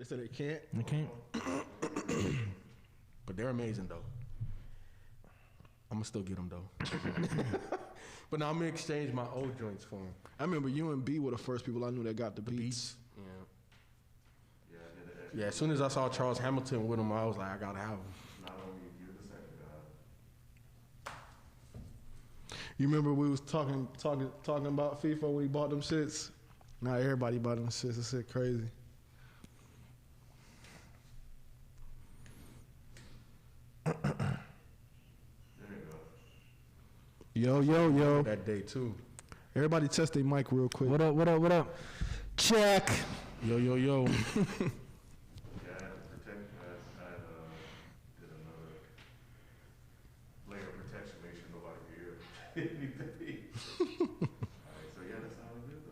They said they can't. They can't. But they're amazing though. I'm gonna still get them though. But now I'm gonna exchange my old joints for them. I remember you and B were the first people I knew that got the beats. Yeah. Yeah. As soon as I saw Charles Hamilton with them, I was like, I gotta have them. Not only you, the second guy. You remember we was talking about FIFA when he bought them shits? Now everybody bought them shits. This shit crazy. Yo. That day too. Everybody test their mic real quick. What up? Check. Yo. Yeah, I had to protect. I did another layer of protection, make sure nobody could hear anything. Alright, so yeah, that sounded good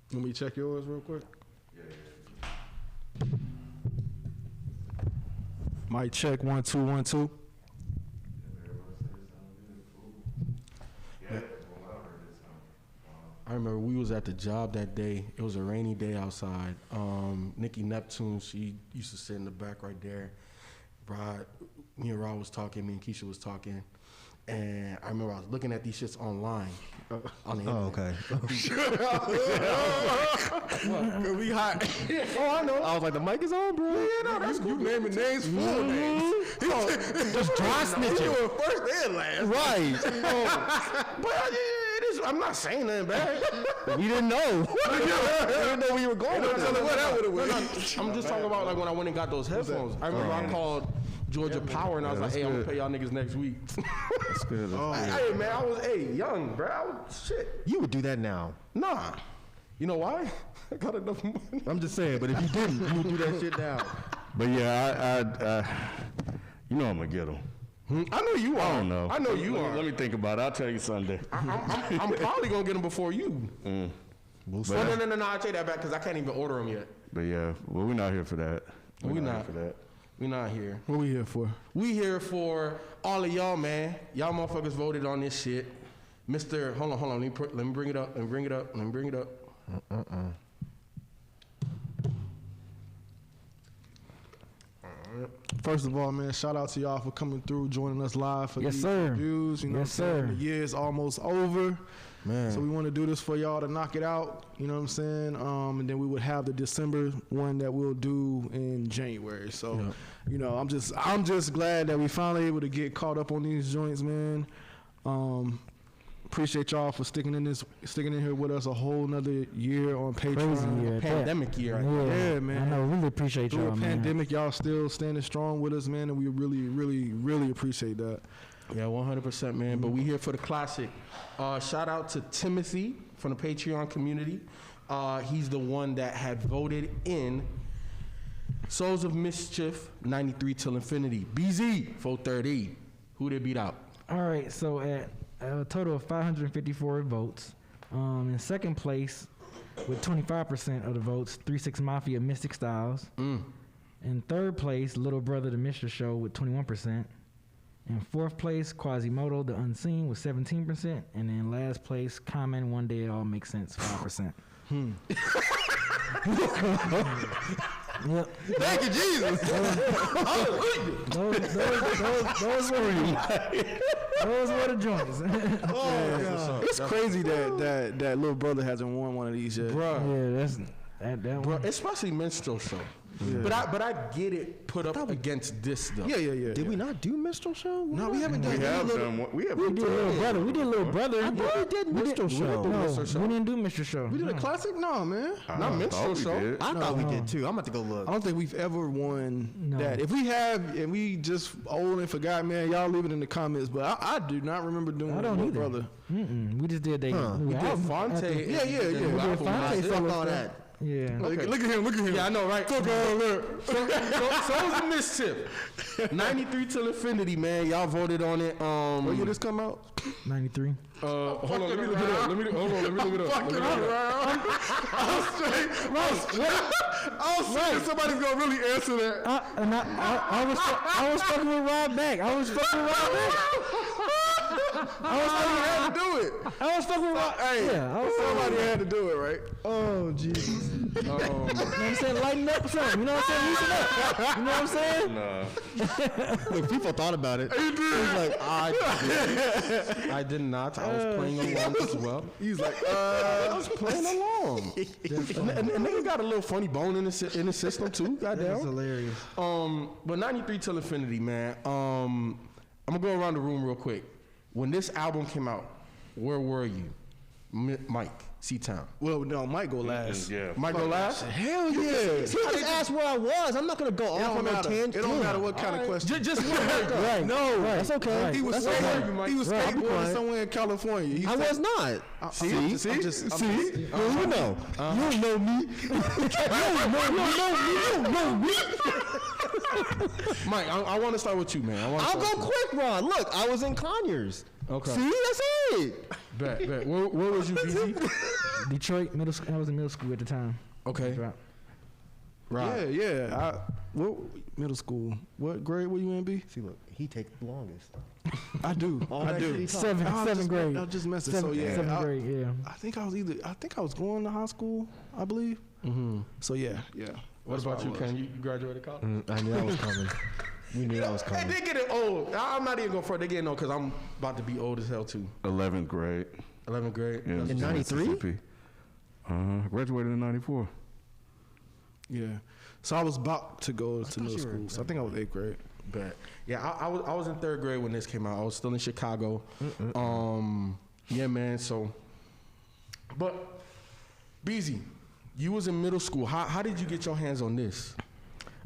though. Let me check yours real quick. Yeah. Mic check 1 2 1 2. Everybody said it sounded good. Cool. Yeah, from what I heard, it sounded. I remember we was at the job that day. It was a rainy day outside. Nikki Neptune, she used to sit in the back right there. Me and Rod was talking, me and Keisha was talking. And I remember I was looking at these shits online. On the internet. Okay. We hot. Oh, I know. I was like, the mic is on, bro. Yeah, no, that's cool. You naming names, full names. Just dry snitching. You were first and last. Right. But it is, I'm not saying nothing bad. We didn't know. We didn't know we were going with it. I'm just talking about like when I went and got those headphones. I remember I called Georgia Power and I was like, hey, I'm gonna pay y'all niggas next week. That's good. Hey man, I was young, bro. I was shit. You would do that now. Nah. You know why? I got enough money. I'm just saying, but if you didn't, you would do that shit now. But yeah, I you know I'm gonna get them. I know you are. I don't know. I know you are. Let me think about it. I'll tell you Sunday. I'm probably gonna get them before you. We'll see. No, I take that back because I can't even order them yet. But yeah, well, we're not here for that. We not. here for that. We not here. What we here for? We here for all of y'all, man. Y'all motherfuckers voted on this shit. Mr. Hold on. Let me bring it up. First of all, man, shout out to y'all for coming through, joining us live for Yes, these sir. reviews. You know Yes, what I'm saying? sir. The year is almost over. Man. So we want to do this for y'all to knock it out. You know what I'm saying? And then we would have the December one that we'll do in January. So, you know, I'm just glad that we finally able to get caught up on these joints, man. Appreciate y'all for sticking in here with us a whole nother year on Patreon. Crazy year. Pandemic year. Yeah, man. I know. Really appreciate Through y'all, a man. pandemic, y'all still standing strong with us, man, and we really appreciate that. Yeah, 100%, man. But we here for the classic. Shout out to Timothy from the Patreon community. He's the one that had voted in Souls of Mischief 93 Till Infinity. Beezy 430. Who they beat out? All right, so at a total of 554 votes, in second place with 25% of the votes, 3-6 Mafia Mystic Styles. In third place, Little Brother The Mr. Show with 21%. In fourth place, Quasimodo The Unseen with 17%. And in last place, Common One Day It All Makes Sense 5%. Yep. Thank you, Jesus. Those were the joints. It's crazy that Little Brother hasn't won one of these yet. Bruh. Yeah, that Bro, one. especially Minstrel Show. Yeah. But I get it put up against this though. Yeah. Did we not do Minstrel Show? No, we haven't done We that. have We did Little Brother. We did Little Brother. I thought we did Minstrel Show. No, Mr. Show. we didn't do Mr. Show. We did a classic? No, man. Not Minstrel Show. I thought we did too. I'm about to go I look. don't think we've ever won No. that. If we have, and we just old and forgot, man, y'all leave it in the comments. But I do not remember doing I don't Little either. Brother. We just did they. We did Fonte. Yeah. We did Fonte. Fuck all that. Yeah. Okay. Look at him. Yeah, I know, right? Fuck all that. Souls of Mischief 93 Till Infinity, man. Y'all voted on it. When did this come out? 93. Hold on, let me look it up. Let me look it up. I was saying somebody's gonna really answer that. I was fucking with Rob back. I was fucking with Rob back. had to do it. I was fucking with Hey, yeah, somebody had to do it, right? oh Jesus. You know what I'm saying? Lighten up or something. You know what I'm saying? Loosen up. You know what I'm saying? Nah. Look, people thought about it. He was like, I did not. I was playing along as well. He's like, I was playing along. and nigga got a little funny bone in the system too. That's Goddamn. hilarious. But 93 till infinity, man. I'm gonna go around the room real quick. When this album came out, where were you, Myke, C-Town? well, no, Myke go last. Yeah. Myke go last? Hell yeah. he just asked where I was. I'm not gonna go It off don't on no matter. tangent. It don't matter what kind of question. Just Right. No, That's okay. Right. He was That's somewhere. okay. He was Right. skateboarding somewhere in California. He I said- was not. See? See? I'm just- You know. You don't know me. You don't know me. Mike, I want to start with you, man. I'll go quick, Ron. Look, I was in Conyers. Okay. See, that's it. Bet. Where was you, Beezy? Detroit middle school. I was in middle school at the time. Okay. Drop. Right. Yeah. What middle school? What grade were you in, B? See, look, he takes the longest. I do. All I that shit he do. talk- Seventh grade. I was just messing. Seventh, So yeah, seventh grade. Yeah. I think I was going to high school, I believe. Mm-hmm. So yeah. What That's about where you, I was. Ken? You graduated college? I knew that was coming. We knew that was Hey, coming. they getting old. I'm not even going for it. They getting old because I'm about to be old as hell too. 11th grade. 11th grade. Yeah, In 93? Mississippi. Graduated in 94. Yeah. So I was about to go to thought middle you were- school. So I think I was 8th grade. Bet. Yeah, I was in 3rd grade when this came out. I was still in Chicago. Yeah, man. So, but Beezy, you was in middle school. How did you get your hands on this?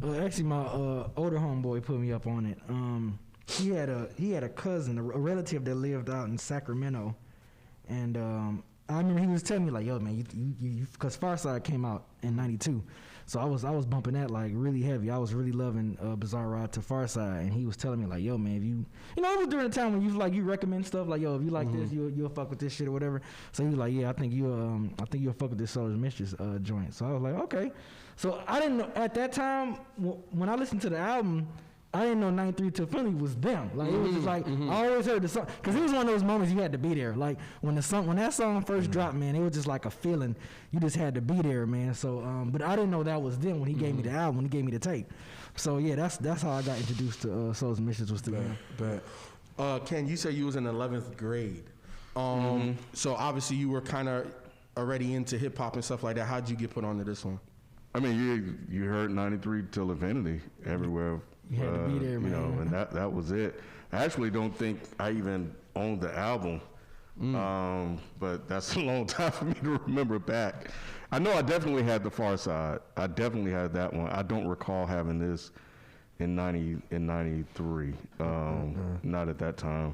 Actually, my older homeboy put me up on it. He had a cousin, a relative that lived out in Sacramento, and I remember he was telling me like, "Yo, man, you," because Pharcyde came out in '92, so I was bumping that like really heavy. I was really loving Bizarre Ride to Pharcyde, and he was telling me like, "Yo, man, if you know, it was during the time when you recommend stuff like, yo, if you like this, you'll fuck with this shit or whatever." So he was like, "Yeah, I think you'll fuck with this Soul's Mischief joint." So I was like, "Okay." So I didn't know at that time when I listened to the album, I didn't know 93 till Philly was them. Like it was just like I always heard the song because it was one of those moments you had to be there. Like when that song first dropped, man, it was just like a feeling. You just had to be there, man. So but I didn't know that was them when he gave me the album, when he gave me the tape. So yeah, that's how I got introduced to Soul's Mischief was through him. But Ken, you said you was in 11th grade. So obviously you were kind of already into hip hop and stuff like that. How'd you get put onto this one? I mean, you heard 93 till infinity everywhere. You had to be there, You man. know, and that was it. I actually don't think I even owned the album. But that's a long time for me to remember back. I know I definitely had the Pharcyde. I definitely had that one. I don't recall having this in 93. Not at that time.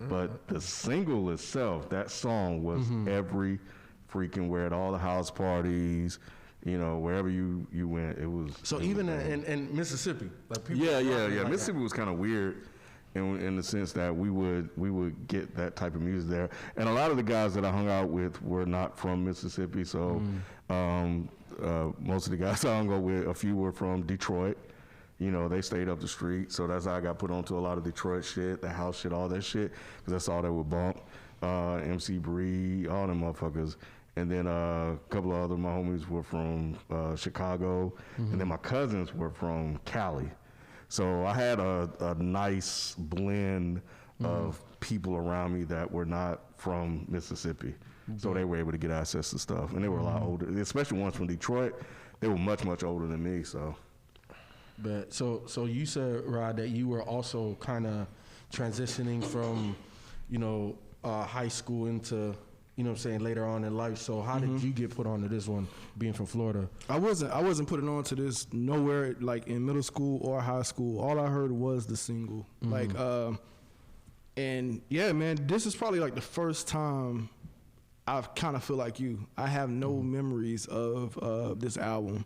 But the single itself, that song was every freaking where at all the house parties, you know, wherever you went, it was. So it even was in Mississippi, like people yeah. like Mississippi was kind of weird in the sense that we would get that type of music there, and a lot of the guys that I hung out with were not from Mississippi. So most of the guys I hung out with, a few were from Detroit. You know, they stayed up the street, so that's how I got put onto a lot of Detroit shit, the house shit, all that shit, because that's all that would bump. MC Bree, all them motherfuckers. And then a couple of other my homies were from Chicago, and then my cousins were from Cali. So I had a nice blend of people around me that were not from Mississippi. So they were able to get access to stuff, and they were a lot older, especially ones from Detroit. They were much older than me. So. But so you said, Rod, that you were also kind of transitioning from, you know, high school into, you know what I'm saying, later on in life. So how did you get put onto this one, being from Florida? I wasn't putting on to this nowhere like in middle school or high school. All I heard was the single. Like and yeah, man, this is probably like the first time I've kind of feel like you. I have no memories of this album.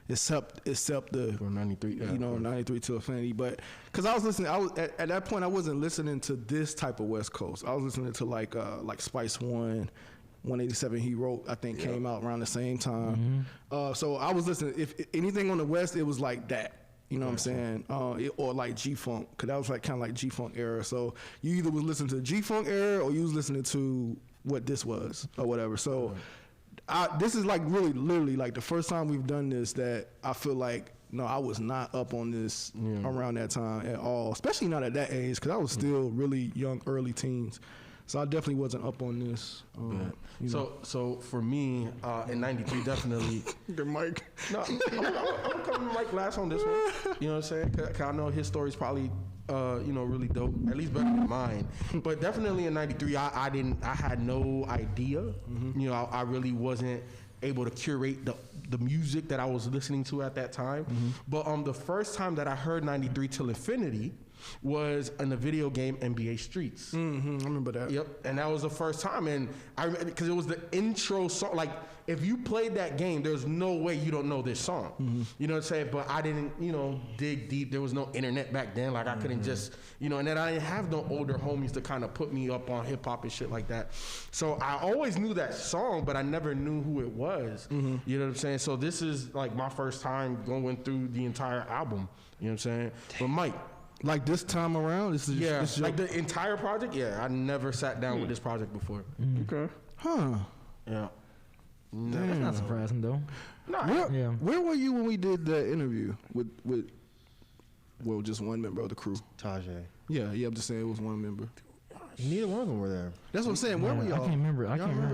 Except the From 93, yeah, you know, 93 to Infinity. But because I was listening, I was at that point I wasn't listening to this type of West Coast. I was listening to like Spice One, 187 he wrote, I think came out around the same time. So I was listening. If anything on the West, it was like that. You know what I'm saying? Or like G-Funk, because that was like kind of like G-Funk era. So you either was listening to the G-Funk era or you was listening to what this was or whatever. So this is like really, literally like the first time we've done this that I feel like, no, I was not up on this around that time at all, especially not at that age, because I was still really young, early teens. So I definitely wasn't up on this. So for me, in '93, definitely. Good Myke. No, I'm gonna come to Myke last on this one. You know what I'm saying? 'Cause I know his story's probably, really dope. At least better than mine. But definitely in '93, I had no idea. You know, I really wasn't able to curate the music that I was listening to at that time. But the first time that I heard '93 Till Infinity was in the video game NBA Streets. I remember that. Yep, and that was the first time, and I because it was the intro song. Like, if you played that game, there's no way you don't know this song. You know what I'm saying? But I didn't, dig deep. There was no internet back then. Like, I couldn't just, and then I didn't have no older homies to kind of put me up on hip hop and shit like that. So I always knew that song, but I never knew who it was. You know what I'm saying? So this is like my first time going through the entire album. You know what I'm saying? But Myke. Like this time around, this is like the entire project. Yeah, I never sat down with this project before. Okay. Huh. Yeah. That's not surprising though. Where were you when we did the interview with just one member of the crew? Tajay. Yeah, I'm just saying it was one member. Neither one of them were there. That's what I'm saying. Where were y'all? I can't remember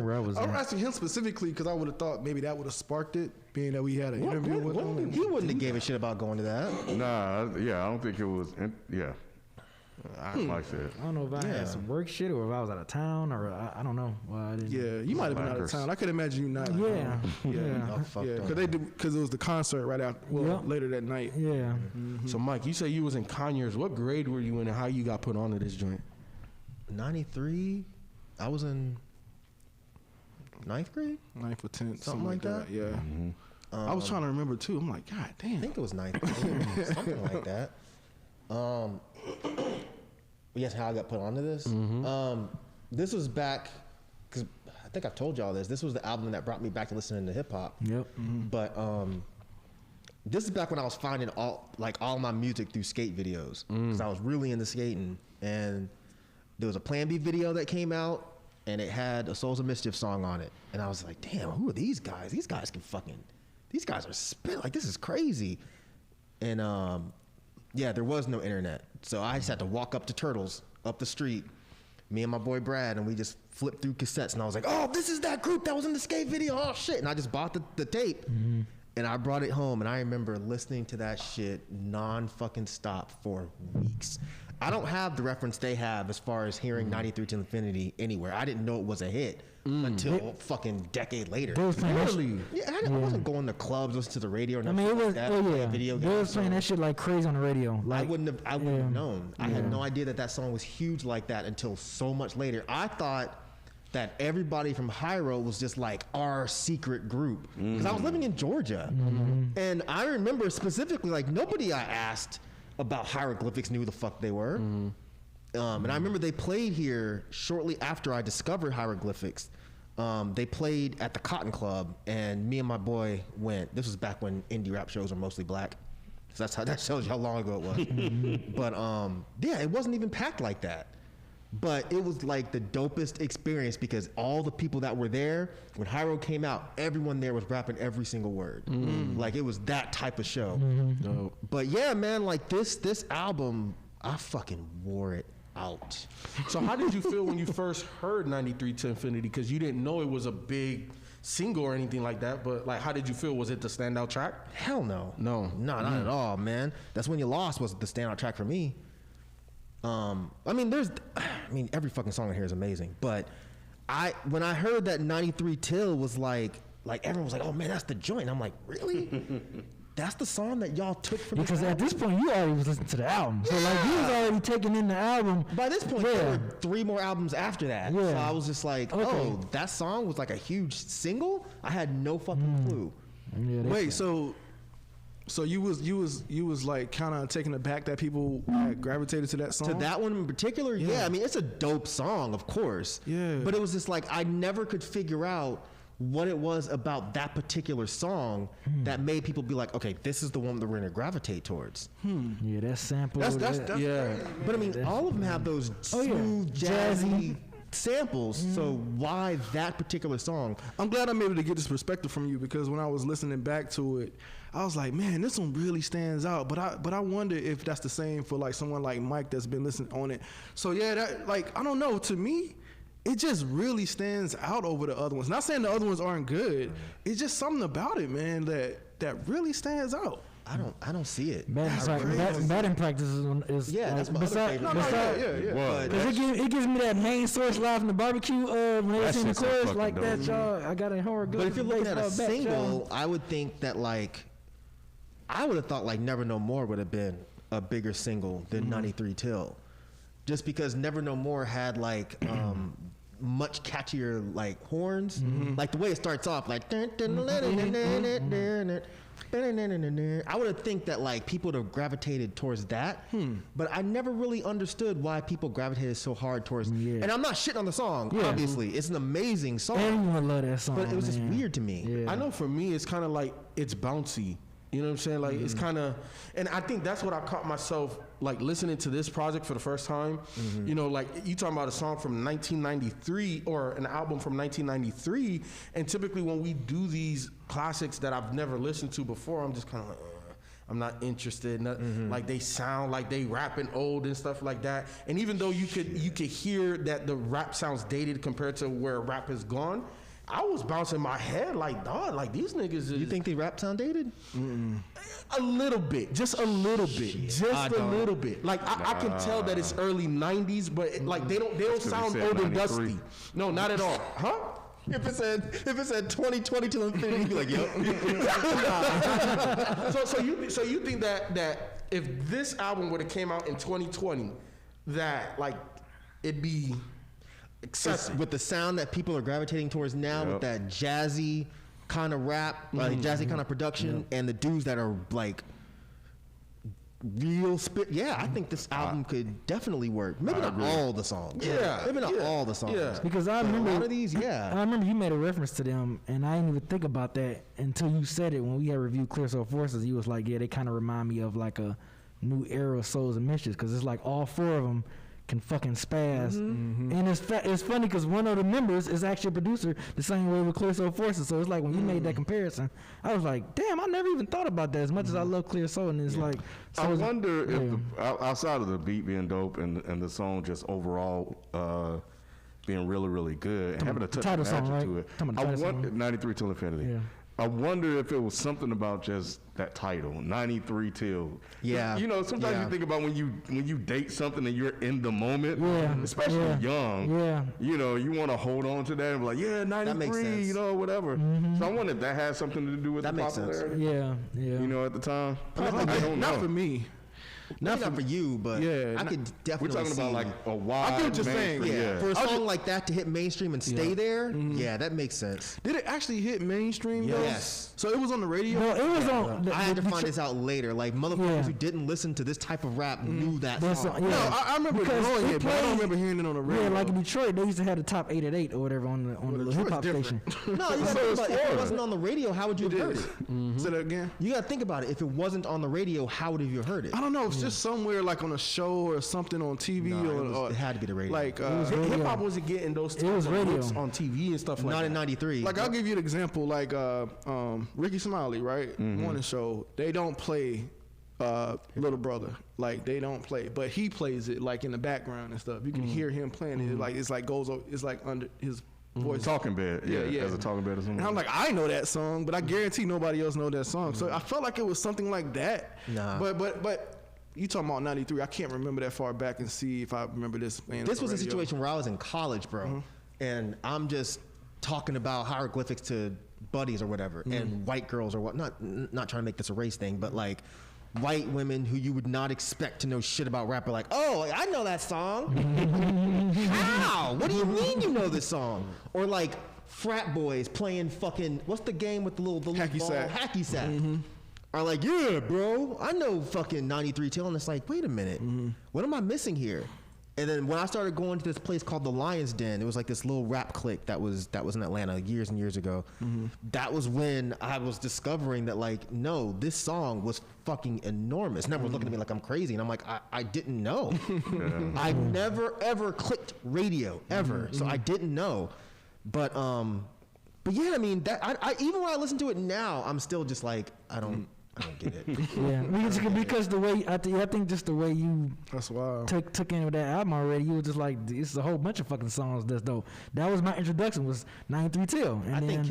where I was. I'm asking him specifically because I would have thought maybe that would have sparked it, being that we had an interview with him. He wouldn't have gave a shit about going to that. Nah, I don't think it was. Like that. I don't know if I had some work shit or if I was out of town or I don't know. Well, I didn't. Yeah, you might have been out of town. I could imagine you not. Yeah. Because it was the concert right after, later that night. Yeah. So Myke, you say you was in Conyers. What grade were you in, and how you got put onto this joint? 93, I was in 9th grade? 9th or 10th. Something like that? Yeah. I was trying to remember too. I'm like, God damn. I think it was 9th grade, something like that. Yes, how I got put onto this? This was back, because I think I've told y'all this. This was the album that brought me back to listening to hip hop. Yep. But this is back when I was finding all my music through skate videos, because I was really into skating. And there was a Plan B video that came out, and it had a Souls of Mischief song on it. And I was like, damn, who are these guys? These guys are spit, like, this is crazy. And there was no internet. So I just had to walk up to Turtles, up the street, me and my boy Brad, and we just flipped through cassettes. And I was like, oh, this is that group that was in the skate video. Oh, shit. And I just bought the tape. And I brought it home, and I remember listening to that shit non-fucking stop for weeks. I don't have the reference they have as far as hearing 93 to Infinity anywhere. I didn't know it was a hit until a fucking decade later. Really? Yeah, I wasn't going to clubs, listening to the radio. Or I mean, it was video they was playing that shit like crazy on the radio. Like, I wouldn't have known. I had no idea that song was huge like that until so much later. I thought that everybody from Hyro was just like our secret group, because I was living in Georgia, and I remember specifically like nobody I asked about hieroglyphics knew who the fuck they were. And I remember they played here shortly after I discovered hieroglyphics. They played at the Cotton Club, and me and my boy went. This was back when indie rap shows were mostly black, so that shows you how long ago it was. But it wasn't even packed like that. But it was like the dopest experience, because all the people that were there, when Hyro came out, everyone there was rapping every single word. Like, it was that type of show. But yeah, man, like this album, I fucking wore it out. So how did you feel when you first heard 93 to Infinity? Because you didn't know it was a big single or anything like that, but like, how did you feel? Was it the standout track? Hell no. No, not at all, man. That's When You Lost was the standout track for me. Every fucking song in here is amazing, but when I heard that 93 Till was like everyone was like, oh man, that's the joint. I'm like, really? That's the song that y'all took from because this at this point you already was listening to the album, so like you was already taking in the album. By this point, there were 3 more albums after that. So I was just like, oh, that song was like a huge single. I had no fucking clue. Wait, so you was like kind of taken aback that people had gravitated to that song? To that one in particular? Yeah, I mean, it's a dope song, of course. Yeah. But it was just like, I never could figure out what it was about that particular song that made people be like, okay, this is the one that we're gonna gravitate towards. Yeah, that sample. That's Yeah. But I mean, all of them have those smooth, jazzy samples. So why that particular song? I'm glad I'm able to get this perspective from you, because when I was listening back to it, I was like, man, this one really stands out. But I wonder if that's the same for like someone like Myke that's been listening on it. So yeah, that, like, I don't know. To me, it just really stands out over the other ones. Not saying the other ones aren't good. It's just something about it, man, that really stands out. I don't see it. Batting practice is that's my other favorite. Yeah. Because it gives me that main source live in the barbecue when they That sing the shit's so chorus fucking like dope. that, y'all. I got a horror good. But if you're looking at a baseball bat, single, y'all. I would think that like I would have thought like Never No More would have been a bigger single than 93 Till, just because Never No More had like much catchier like horns, like the way it starts off like. I would have think that like people would have gravitated towards that, but I never really understood why people gravitated so hard towards. And I'm not shitting on the song. Obviously, it's an amazing song. Everyone love that song, but it was just man. weird to me. Yeah. I know for me, it's kind of like it's bouncy. You know what I'm saying? Like it's kind of, and I think that's what I caught myself like listening to this project for the first time. You know, like you talking about a song from 1993 or an album from 1993, and typically when we do these classics that I've never listened to before, I'm just kind of like, I'm not interested. Like they sound like they rapping old and stuff like that. And even though you could hear that the rap sounds dated compared to where rap has gone, I was bouncing my head like, dog, like these niggas is. You think they rap sound dated? A little bit, just a little bit, just a little bit. Like I can tell that it's early '90s, but like they don't sound said old and 93. dusty. No, not at all. Huh? If it said 2020 till infinity, you'd be like, yep. So you think that if this album would have came out in 2020, that like it'd be excessive With the sound that people are gravitating towards now, with that jazzy kind of rap, like jazzy kind of production, and the dudes that are like real spit. Yeah, I think this album could definitely work. Maybe not all the songs. Maybe not all the songs. Yeah. Because I But remember a lot of these, I remember you made a reference to them, and I didn't even think about that until you said it when we had reviewed Clear Soul Forces. You was like, yeah, they kind of remind me of like a new era of Souls and Mischief, because it's like all four of them can fucking spaz. And it's funny because one of the members is actually a producer the same way with Clear Soul Forces. So it's like when you made that comparison, I was like, damn, I never even thought about that as much as I love Clear Soul. And it's like, so I wonder if outside of the beat being dope and the song just overall being really, really good and having a touch of title song, magic right? to it. Talking I about title wonder song. 93 Till Infinity. Yeah. I wonder if it was something about just that title, 93 Till. Yeah. You know, sometimes Yeah. you think about when you date something and you're in the moment, Yeah. especially Yeah. young. Yeah. You know, you want to hold on to that and be like, yeah, 93, makes sense. you know, whatever. So I wonder if that has something to do with That the makes sense. popularity. yeah. You know, at the time. I don't Not know. for me. not for you, but Yeah, I not- could We're definitely talking about see- like a wide. I get what you're saying. mainstream, yeah, for a song like that to hit mainstream and stay there, yeah, that makes sense. Did it actually hit mainstream though? Yes. So it was on the radio? No, it was on. I had to find this out later. Like motherfuckers who didn't listen to this type of rap knew that song. No, I remember Because knowing it it, but I don't played- remember hearing it on the radio. Yeah, like in Detroit, they used to have the top 8 at 8 or whatever on the hip hop Detroit's station. No, you gotta think about it. If it wasn't on the radio, how would you have heard it? Say that again. You gotta think about it. If it wasn't on the radio, how would you have heard it? I don't know. It's just somewhere like on a show or something on TV No, it had to be the radio. Like hip hop wasn't getting those type was of radio. looks on TV and stuff like Not that. in '93. Like I'll give you an example, like Ricky Smiley, right? Morning show. They don't play Little Brother. Like they don't play, but he plays it like in the background and stuff. You can hear him playing it. Like it's like goes. It's like under his voice. Talking bed, Yeah. as a talking bed or something. And I'm like, I know that song, but I guarantee nobody else know that song. So I felt like it was something like that. Nah. But you talking about 93. I can't remember that far back and see if I remember this. This was a situation where I was in college, bro, and I'm just talking about hieroglyphics to buddies or whatever, and white girls or what. Not trying to make this a race thing, but like white women who you would not expect to know shit about rap are like, oh, I know that song. How? What do you mean you know this song? Or like frat boys playing fucking what's the game with the little Hacky ball? sack. Hacky sack. Are like, yeah, bro, I know fucking 93 Till, and it's like, wait a minute, what am I missing here? And then when I started going to this place called the Lion's Den, it was like this little rap clique that was in Atlanta years and years ago. That was when I was discovering that, like, no, this song was fucking enormous. And everyone's looking at me like I'm crazy, and I'm like, I didn't know. I never ever clicked radio ever, so I didn't know. But yeah, I mean, that I even when I listen to it now, I'm still just like, I don't get it. Yeah, because the way I think just the way you That's wild. took in with that album already, you were just like, it's a whole bunch of fucking songs that's dope. That was my introduction, was 93 Till. I think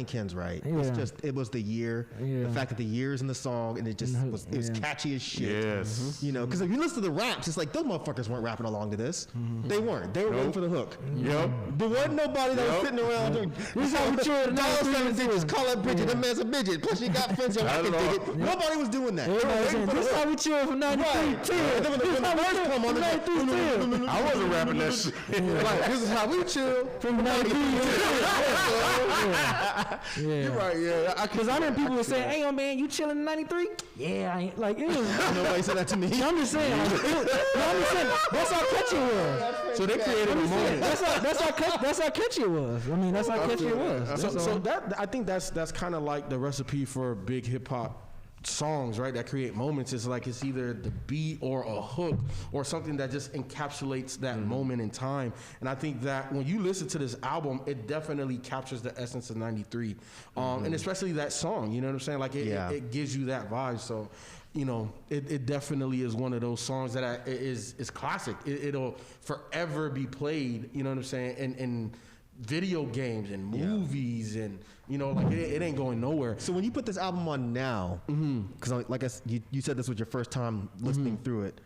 Ken's right. Yeah. It's just, it was the year, the fact that the year's in the song, and it just was, it was catchy as shit. Yes. You know, because if you listen to the raps, it's like those motherfuckers weren't rapping along to this. They weren't. They were waiting for the hook. Yep. There wasn't nobody that was sitting around doing. This is how we chill. Just call that Bridget. That man's a midget. Plus she got friends. I can dig it. Nobody was doing that. This is how we chill from 93 Till. And then when the words come on, I wasn't rapping that shit. like, this is how we chill From 93 You're right, yeah. Because I remember people were saying, hey, yo, man, you chilling in 93? Yeah, I ain't. Like, it was. Nobody said that to me. I'm just saying. I'm just saying. That's how catchy it was. So they created a moment. That's how catchy it was. I mean, that's how catchy it was. So that, I think that's kind of like the recipe for big hip hop songs, right? That create moments. It's like it's either the beat or a hook or something that just encapsulates that moment in time. And I think that when you listen to this album, it definitely captures the essence of 93, and especially that song. You know what I'm saying? Like it gives you that vibe. So, you know, it definitely is one of those songs that is classic. It'll forever be played. You know what I'm saying? And video games and movies and, you know, like it ain't going nowhere. So when you put this album on now, because like you said this was your first time listening through it,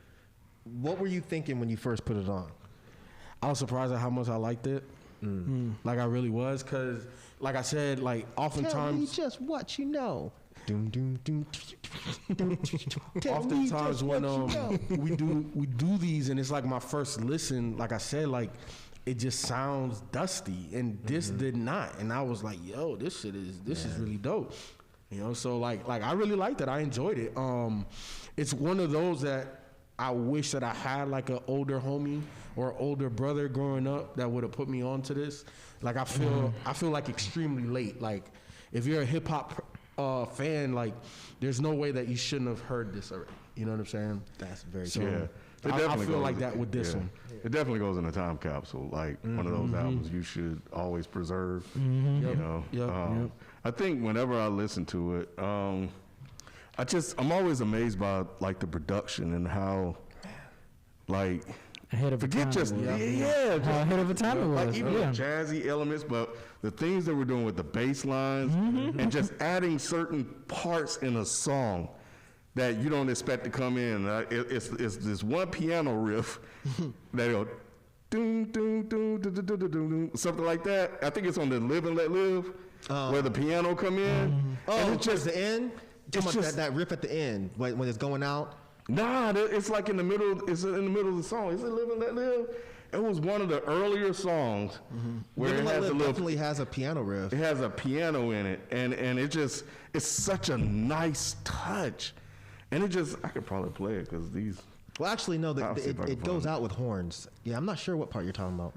what were you thinking when you first put it on? I was surprised at how much I liked it. Like I really was, because like I said, like oftentimes Tell me just what you know. Oftentimes when we do these and it's like my first listen, like I said, like it just sounds dusty, and this did not. And I was like, yo, this is really dope. You know, so like I really liked it. I enjoyed it. It's one of those that I wish that I had like an older homie or older brother growing up that would have put me on to this. Like I feel like extremely late. Like if you're a hip hop fan, like there's no way that you shouldn't have heard this already. You know what I'm saying? That's very So, true. I feel like that with this one. It definitely goes in a time capsule, like one of those albums you should always preserve. Yep. You know, I think whenever I listen to it, I'm always amazed by like the production and how, like, Ahead of forget time. just How just ahead of a time it was. like even the jazzy elements, but the things that we're doing with the bass lines and just adding certain parts in a song that you don't expect to come in. It's this one piano riff that'll doom doom doom doom doom doom doom, something like that. I think it's on the Live and Let Live where the piano come in. And it's just the end. It's just that riff at the end when it's going out. Nah, it's like in the middle. It's in the middle of the song. Is it Live and Let Live? It was one of the earlier songs where it has a little. Definitely has a piano riff. It has a piano in it, and it's such a nice touch, and I could probably play it because these. Well, actually, no. I'll see if I can It goes find it. out with horns. Yeah, I'm not sure what part you're talking about.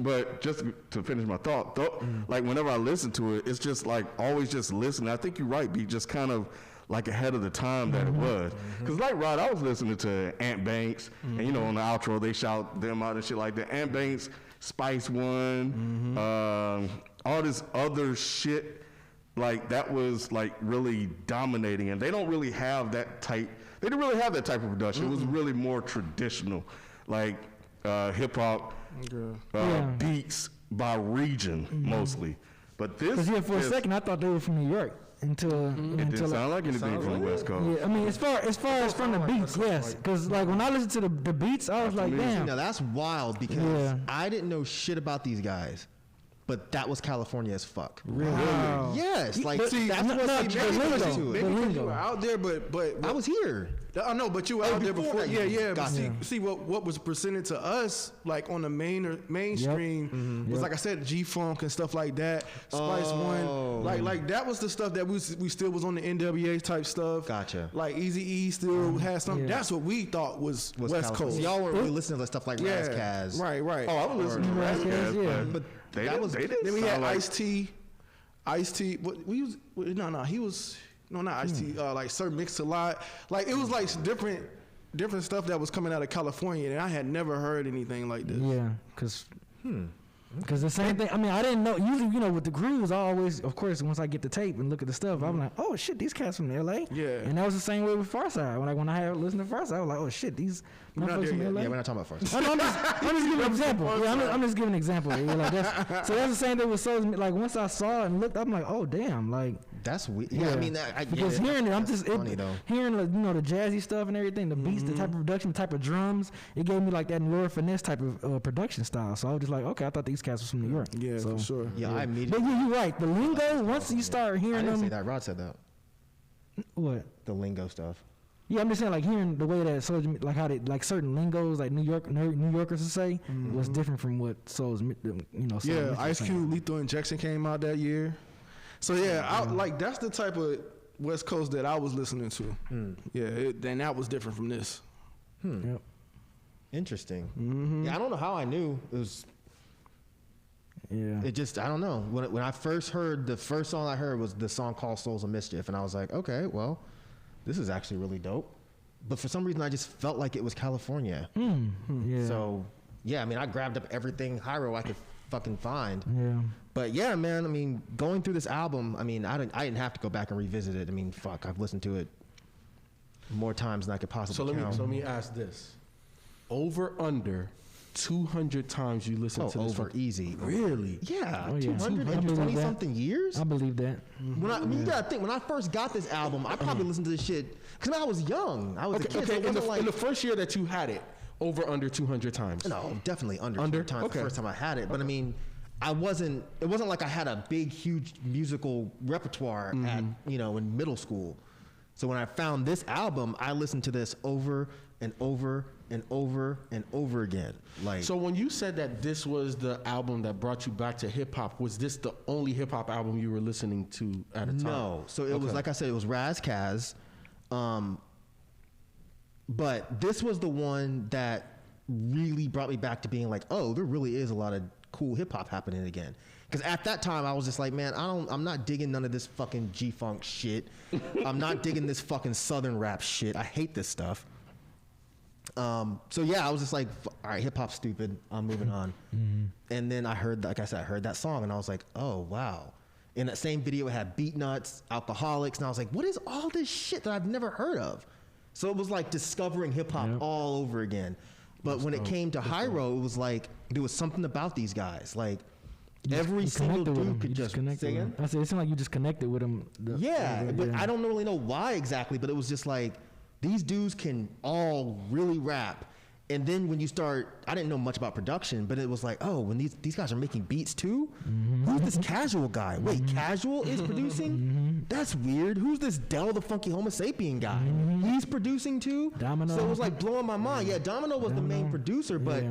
But just to finish my thought, though, like whenever I listen to it, it's just like always just listening. I think you're right, B. Just kind of like ahead of the time that it was. Because like Rod, I was listening to Ant Banks, and you know on the outro they shout them out and shit like that. Ant Banks, Spice One, all this other shit. Like that was like really dominating, and they don't really have that type. They didn't really have that type of production. It was really more traditional, like hip hop beats by region mostly. But this, Because for a second I thought they were from New York until it didn't sound like anything from the West Coast. Yeah, I mean, as far as from the beats, yes. Because like when I listened to the beats, I was like, damn. Now that's wild because I didn't know shit about these guys. but that was California as fuck. Really? Wow. Yes, like But see, that's no, what no, they the lingo, to the it. Maybe because you lingo. were out there, but I was here. I know, but you were Oh, out there before before. that, Yeah. But gotcha. see what was presented to us, like on the mainstream, was like I said, G-Funk and stuff like that. Spice One, like that was the stuff that we still was on the NWA type stuff. Gotcha. Like Eazy-E still had something. Yeah. That's what we thought was West California. Coast. So y'all weren't really listening to stuff like yeah, Razzcazz. right. Oh, I was listening to Razzcazz, Razzcazz, yeah. but they that didn't. was- They didn't. Then we had sound like- Ice-T. What we was? No, he was. No, not Ice-T. Like Sir Mix-a-Lot. Like it was like different stuff that was coming out of California, and I had never heard anything like this. Yeah, because the same thing. I mean, I didn't know. Usually, you know, with the grooves, I always, of course, once I get the tape and look at the stuff, I'm like, oh shit, these cats from LA. Yeah. And that was the same way with Pharcyde. When I had listened to Pharcyde, I was like, oh shit, these not motherfuckers there from yet. LA. Yeah, we're not talking about first. I'm just giving an example. Yeah, I'm just giving an example. Yeah, like so that's the same thing with Souls. Like once I saw it and looked, I'm like, oh damn, like. That's weird. Yeah, I mean, I Because get hearing it, I'm That's just funny though. hearing the jazzy stuff and everything, the beats, the type of production, the type of drums, it gave me like that Laura Finesse type of production style. So I was just like, okay, I thought these cats was from New York. Yeah, so, for sure. Yeah, I But immediately. you're right. The lingo, once you start I hearing didn't say them, that. Rod said that. what? The lingo stuff. Yeah, I'm just saying, like hearing the way that Souls, like how they, like certain lingos, like New Yorkers would say, was different from what Souls, Soul Yeah, Mischief Ice saying. Cube, Lethal Injection came out that year. So yeah, I like that's the type of West Coast that I was listening to. Yeah, and that was different from this. Yep. Interesting. Yeah, I don't know how I knew it was. Yeah. It just I don't know. When I first heard the first song I heard was the song called "Souls of Mischief," and I was like, okay, well, this is actually really dope. But for some reason, I just felt like it was California. Yeah. So yeah, I mean, I grabbed up everything Hyro I could fucking find. Yeah. But yeah, man, I mean, going through this album, I mean, I didn't have to go back and revisit it. I mean, fuck, I've listened to it more times than I could possibly So count. let me ask this: over under 200 times you listen to this? Over easy. Really? Yeah, Oh, yeah. 220 something years. I believe that. When I mean, you gotta think. When I first got this album, I probably listened to this shit because I was young. I was a kid. So it In wasn't like the first year that you had it, over under 200 times. no, definitely under Under? 200 times Okay. the first time I had it. But I mean, it wasn't like I had a big, huge musical repertoire at in middle school. So when I found this album, I listened to this over and over and over and over again. Like, So when you said that this was the album that brought you back to hip hop, was this the only hip hop album you were listening to at a time? no. So it was like I said, it was Razzcazz. But this was the one that really brought me back to being like, oh, there really is a lot of cool hip hop happening again. Because at that time I was just like, man, I'm not digging none of this fucking G-Funk shit. I'm not digging this fucking Southern rap shit. I hate this stuff. So yeah, I was just like, all right, hip hop's stupid. I'm moving on. And then I heard, like I said, I heard that song and I was like, oh wow. In that same video, it had Beat Nuts, Alcoholics, and I was like, what is all this shit that I've never heard of? So it was like discovering hip hop all over again. But when it came to Hyro, it was like there was something about these guys. Like every single dude could just connect say with it. him. I said it seemed like you just connected with him. Yeah, but I don't really know why exactly, but it was just like these dudes can all really rap. And then when you start, I didn't know much about production, but it was like, oh, when these guys are making beats too? Who's this Casual guy? Wait, Casual is producing? That's weird. Who's this Del the Funky Homo Sapien guy? He's producing too? Domino. So it was like blowing my mind. Yeah, Domino was the main producer, but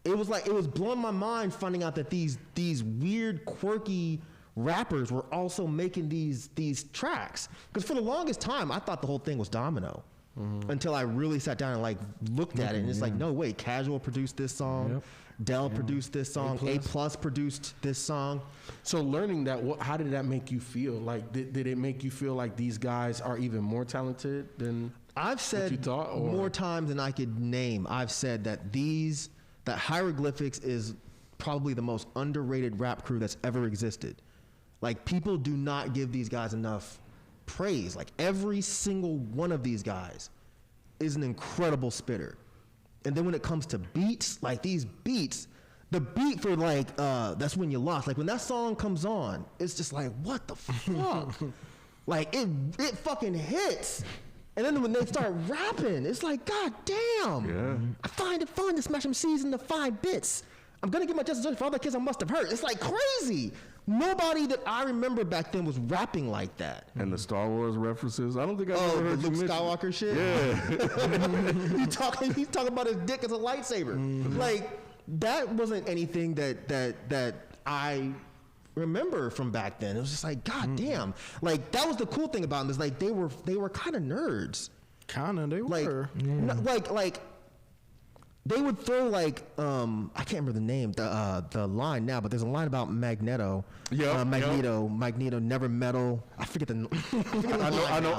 it was like, it was blowing my mind finding out that these weird, quirky rappers were also making these tracks. Because for the longest time, I thought the whole thing was Domino. Until I really sat down and like looked at it, and it's like, no, wait, Casual produced this song, Del produced this song, A Plus produced this song. So learning that, how did that make you feel? Like, did it make you feel like these guys are even more talented than I've said you thought, or? more times than I could name. I've said that that Hieroglyphics is probably the most underrated rap crew that's ever existed. Like, people do not give these guys enough praise. Like, every single one of these guys is an incredible spitter. And then when it comes to beats, like these beats, the beat for like That's When You Lost, like when that song comes on, it's just like, what the fuck? Like it fucking hits. And then when they start rapping, it's like, god damn. Yeah. I find it fun to smash them C's into 5 bits. I'm gonna get my just desserts for all the kids I must have hurt. It's like crazy. Nobody that I remember back then was rapping like that. And the Star Wars references. I don't think I ever Oh, the heard you Luke mention. Skywalker shit. Yeah. He's talking about his dick as a lightsaber. Like that wasn't anything that I remember from back then. It was just like, God damn. Like that was the cool thing about them is like they were kind of nerds. Kinda, they Like, were. like they would throw like I can't remember the name, the line now, but there's a line about Magneto. Yep, Magneto, never metal. I forget the.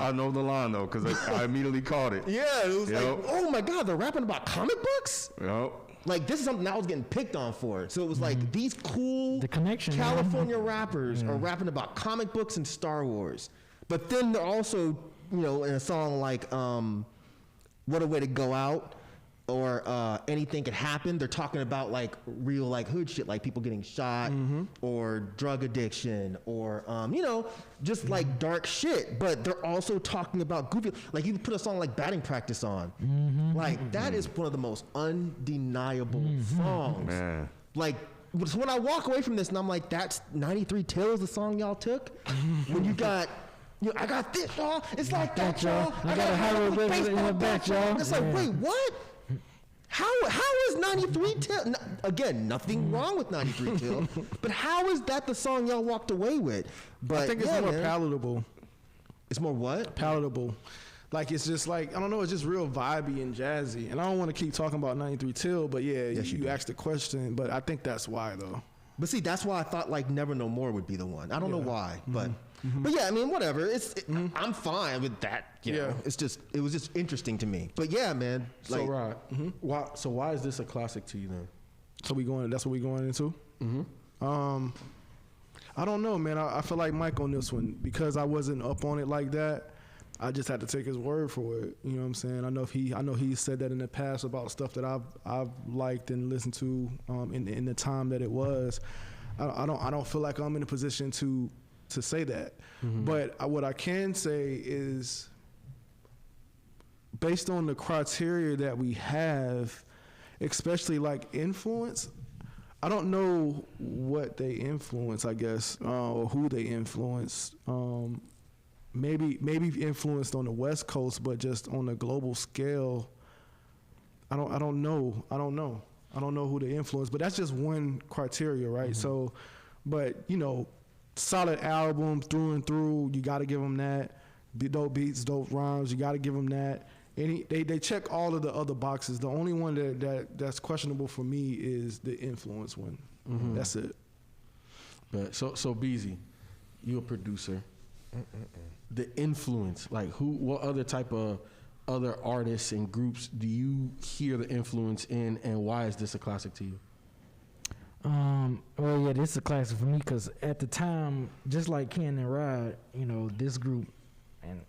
I know the line though, because I immediately caught it. Yeah, it was Yep. like, oh my God, they're rapping about comic books. Yep. Like this is something I was getting picked on for. So it was like these cool The connection, California rappers are rapping about comic books and Star Wars. But then they're also, in a song like What a Way to Go Out or Anything Could Happen, they're talking about like real like hood shit, like people getting shot or drug addiction or just like dark shit. But they're also talking about goofy, like you put a song like Batting Practice on. Like that is one of the most undeniable songs. Man. Like so when I walk away from this and I'm like, that's 93 Tills, the song y'all took. When you got I got this, y'all. It's like that, y'all. I got a high baseball bat, y'all. It's like, wait, what? How is 93 Till? Again, nothing wrong with 93 Till, but how is that the song y'all walked away with? But I think it's more palatable. It's more what? Palatable. Like it's just like, I don't know, it's just real vibey and jazzy. And I don't want to keep talking about 93 Till, but yeah, Yes, you you do. asked the question, but I think that's why though. But see, that's why I thought like Never No More would be the one. I don't know why, but yeah, I mean, whatever. I'm fine with that. You know? It was just interesting to me. But yeah, man. So Rod, why is this a classic to you then? So that's what we going into? I don't know, man. I feel like Myke on this one because I wasn't up on it like that. I just had to take his word for it. You know what I'm saying? I know he said that in the past about stuff that I've liked and listened to in the time that it was. I don't feel like I'm in a position to say that. But what I can say is, based on the criteria that we have, especially like influence, I don't know what they influence, I guess, or who they influence. Maybe influenced on the West Coast, but just on a global scale, I don't know who they influence, but that's just one criteria, right? So, but solid album through and through, you got to give them that. Dope beats, dope rhymes, you got to give them that. And they check all of the other boxes. The only one that's questionable for me is the influence one. That's it. But so Beezy, you a producer. The influence, like what other type of other artists and groups do you hear the influence in, and why is this a classic to you? Well, yeah, this is a classic for me because at the time, just like Ken and Rod, this group and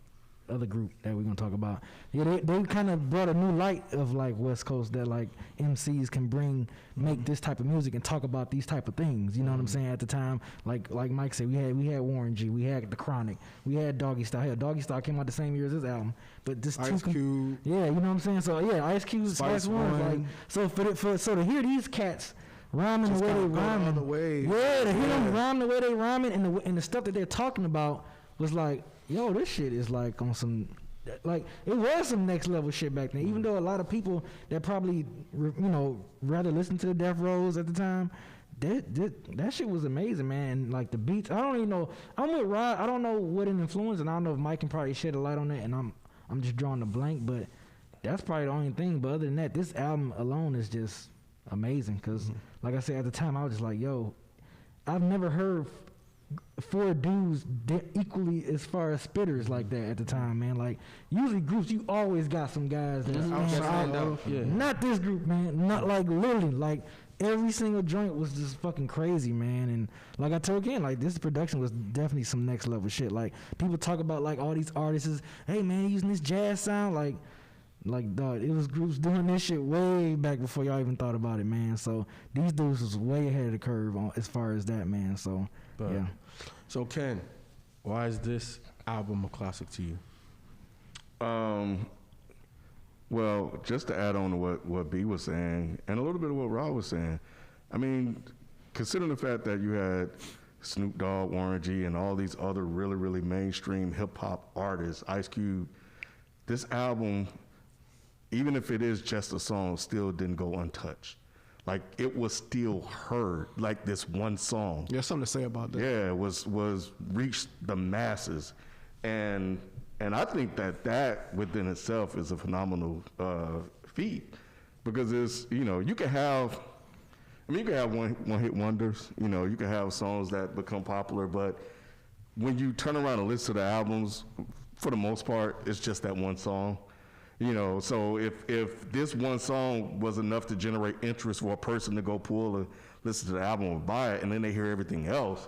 other group that we're gonna talk about, yeah, they kind of brought a new light of like West Coast that like MCs can make this type of music and talk about these type of things. You know what I'm saying? At the time, like Myke said, we had Warren G, we had The Chronic, we had Doggy Style. Hell, Doggy Style came out the same year as this album, but this Ice Cube. Yeah, you know what I'm saying? So yeah, Ice Cube, Spice One. Like so to hear these cats rhyming the way they rhyming, to hear them rhyme the way they rhyming, and the stuff that they're talking about was like, yo, this shit is like on some, like it was some next level shit back then. Even though a lot of people that probably rather listen to the Death Rows at the time, that shit was amazing, man. And like the beats, I don't even know. I'm with Rod. I don't know what an influence, and I don't know if Myke can probably shed a light on it. And I'm just drawing a blank, but that's probably the only thing. But other than that, this album alone is just amazing. Because like I said at the time, I was just like, yo, I've never heard four dudes equally as far as spitters like that at the time, man. Like usually groups, you always got some guys that stand out. Yeah. Not this group, man. Not like literally, like every single joint was just fucking crazy, man. And like I told Ken, like this production was definitely some next level shit. Like people talk about like all these artists, hey man, using this jazz sound, like dog, it was groups doing this shit way back before y'all even thought about it, man. So these dudes was way ahead of the curve as far as that, man. So yeah. So Ken, why is this album a classic to you? Well, just to add on to what B was saying, and a little bit of what Rod was saying, I mean, considering the fact that you had Snoop Dogg, Warren G, and all these other really, really mainstream hip hop artists, Ice Cube, this album, even if it is just a song, still didn't go untouched. Like, it was still heard, like this one song. There's something to say about that. Yeah, it was reached the masses. And I think that within itself is a phenomenal feat, because it's, you know, you can have one hit wonders, you know, you can have songs that become popular, but when you turn around and listen to the albums, for the most part, it's just that one song. You know, so if this one song was enough to generate interest for a person to go pull and listen to the album and buy it, and then they hear everything else,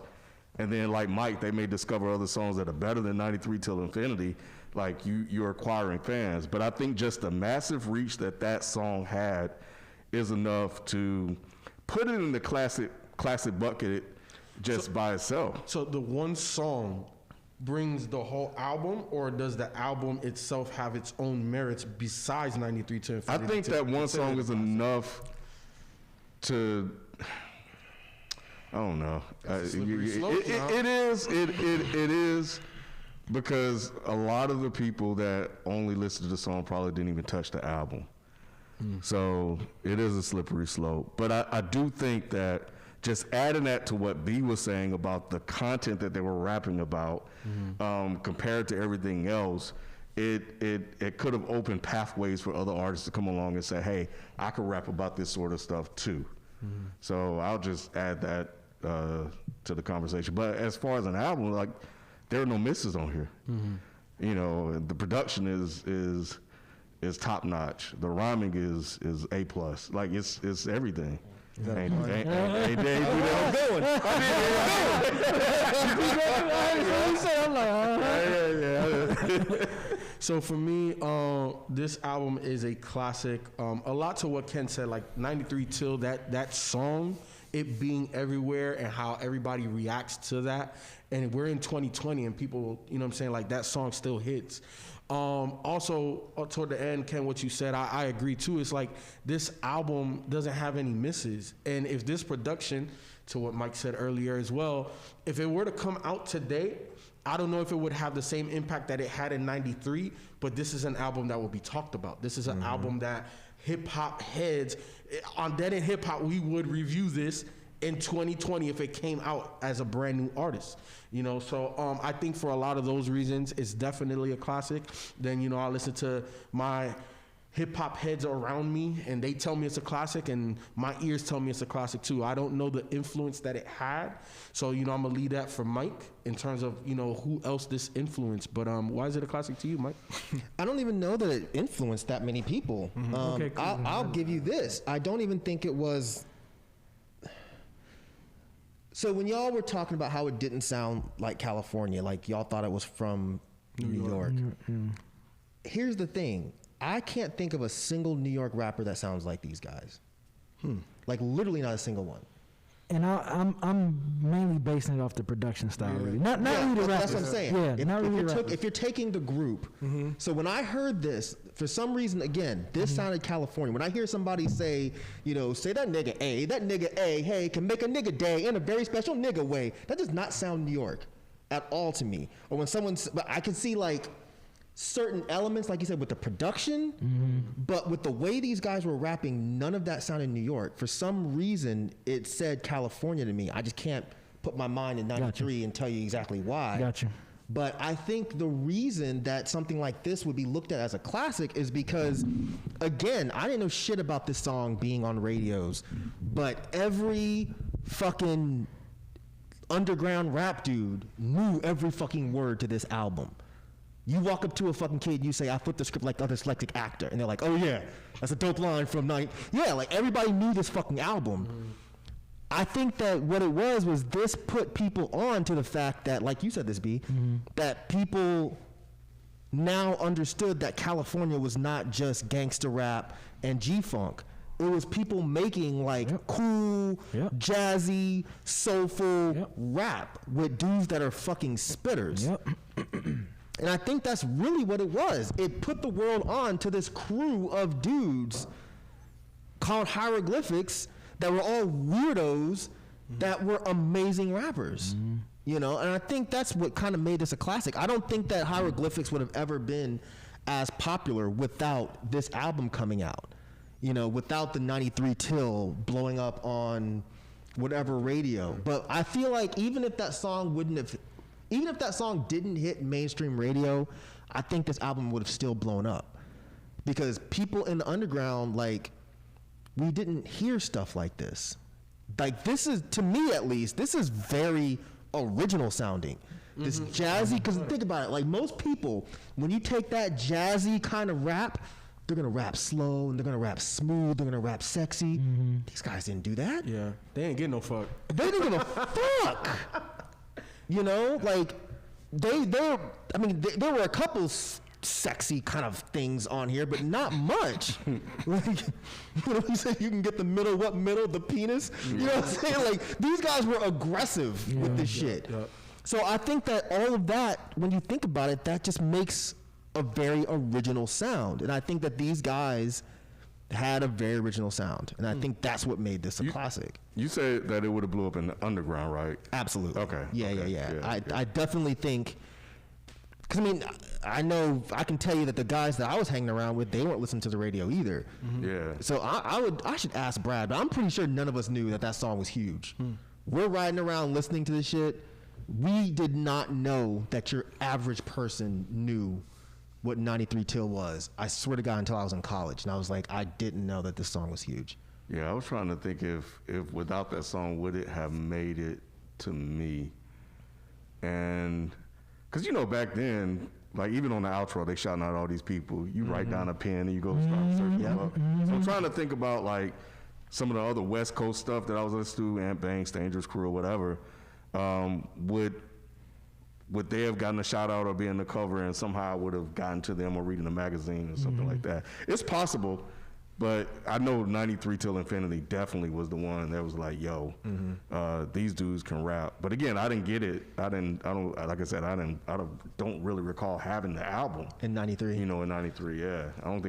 and then like Myke, they may discover other songs that are better than 93 Till Infinity, like you're acquiring fans. But I think just the massive reach that song had is enough to put it in the classic bucket just by itself. So the one song brings the whole album, or does the album itself have its own merits besides 93 to Infinity? I think that one song is enough to, I don't know. It is, because a lot of the people that only listen to the song probably didn't even touch the album. So it is a slippery slope. But I do think that just adding that to what B was saying about the content that they were rapping about, compared to everything else, it could have opened pathways for other artists to come along and say, hey, I could rap about this sort of stuff too. So I'll just add that to the conversation. But as far as an album, like, there are no misses on here. You know, the production is top notch. The rhyming is A+. Like, it's everything. So for me, this album is a classic. A lot to what Ken said, like 93 Till, that song, it being everywhere and how everybody reacts to that. And we're in 2020 and people, you know what I'm saying, like that song still hits. Also, toward the end, Ken, what you said, I agree too. It's like this album doesn't have any misses. And if this production, to what Myke said earlier as well, if it were to come out today, I don't know if it would have the same impact that it had in 93, but this is an album that will be talked about. This is an album that hip hop heads, on Dead End Hip Hop, we would review this in 2020 if it came out as a brand new artist, you know. So I think for a lot of those reasons, it's definitely a classic. Then, you know, I listen to my hip hop heads around me and they tell me it's a classic, and my ears tell me it's a classic too. I don't know the influence that it had, so, you know, I'm gonna leave that for Myke in terms of, you know, who else this influenced. But why is it a classic to you, Myke? I don't even know that it influenced that many people. Okay, cool. I'll give you this. I don't even think it was. So when y'all were talking about how it didn't sound like California, like y'all thought it was from New York. Here's the thing. I can't think of a single New York rapper that sounds like these guys. Like, literally not a single one. And I'm mainly basing it off the production style, really. Not really the rappers. That's what I'm saying. Yeah, not really the rappers. If you're taking the group, so when I heard this, for some reason, again, this sounded California. When I hear somebody say, you know, say that nigga A, hey, can make a nigga day in a very special nigga way, that does not sound New York at all to me. Or when but I can see, like, certain elements, like you said, with the production, but with the way these guys were rapping, none of that sounded New York. For some reason, it said California to me. I just can't put my mind in 93 and tell you exactly why. Gotcha. But I think the reason that something like this would be looked at as a classic is because, again, I didn't know shit about this song being on radios, but every fucking underground rap dude knew every fucking word to this album. You walk up to a fucking kid, you say, I flipped the script like the dyslexic actor. And they're like, oh yeah, that's a dope line from night. Yeah, like everybody knew this fucking album. I think that what it was this put people on to the fact that, like you said this, B, that people now understood that California was not just gangster rap and G-funk. It was people making like cool, jazzy, soulful rap with dudes that are fucking spitters. And I think that's really what it was. It put the world on to this crew of dudes called hieroglyphics that were all weirdos that were amazing rappers. You know, and I think that's what kind of made this a classic. I don't think that Hieroglyphics would have ever been as popular without this album coming out. You know, without the 93 Till blowing up on whatever radio. But I feel like even if that song didn't hit mainstream radio, I think this album would have still blown up. Because people in the underground, like, we didn't hear stuff like this. Like, this is, to me at least, this is very original sounding. This jazzy, because think about it, like most people, when you take that jazzy kind of rap, they're gonna rap slow and they're gonna rap smooth, they're gonna rap sexy. These guys didn't do that. Yeah, they ain't getting no fuck. They didn't give a fuck. You know, like there were a couple sexy kind of things on here, but not much. Like, you know, you said you can get the middle, the penis. You know what I'm saying? Like, these guys were aggressive with this shit. Yeah. So I think that all of that, when you think about it, that just makes a very original sound. And I think that these guys had a very original sound. And I think that's what made this a classic. You said that it would have blew up in the underground, right? Absolutely. Okay. Yeah. I definitely think, because I mean, I know, I can tell you that the guys that I was hanging around with, they weren't listening to the radio either. Yeah. So I should ask Brad, but I'm pretty sure none of us knew that song was huge. We're riding around listening to this shit. We did not know that your average person knew what 93 Till was. I swear to God, until I was in college. And I was like, I didn't know that this song was huge. Yeah, I was trying to think if without that song, would it have made it to me? And, because, you know, back then, like, even on the outro, they shouting out all these people. You write down a pen and you go start searching them up. So I'm trying to think about, like, some of the other West Coast stuff that I was listening to, Ant Banks, Dangerous Crew, or whatever. Would they have gotten a shout out or be in the cover and somehow I would have gotten to them or reading a magazine or something like that? It's possible, but I know 93 Till Infinity definitely was the one that was like, yo, these dudes can rap. But again, I didn't get it. I don't really recall having the album. In 93? You know, in 93, yeah. I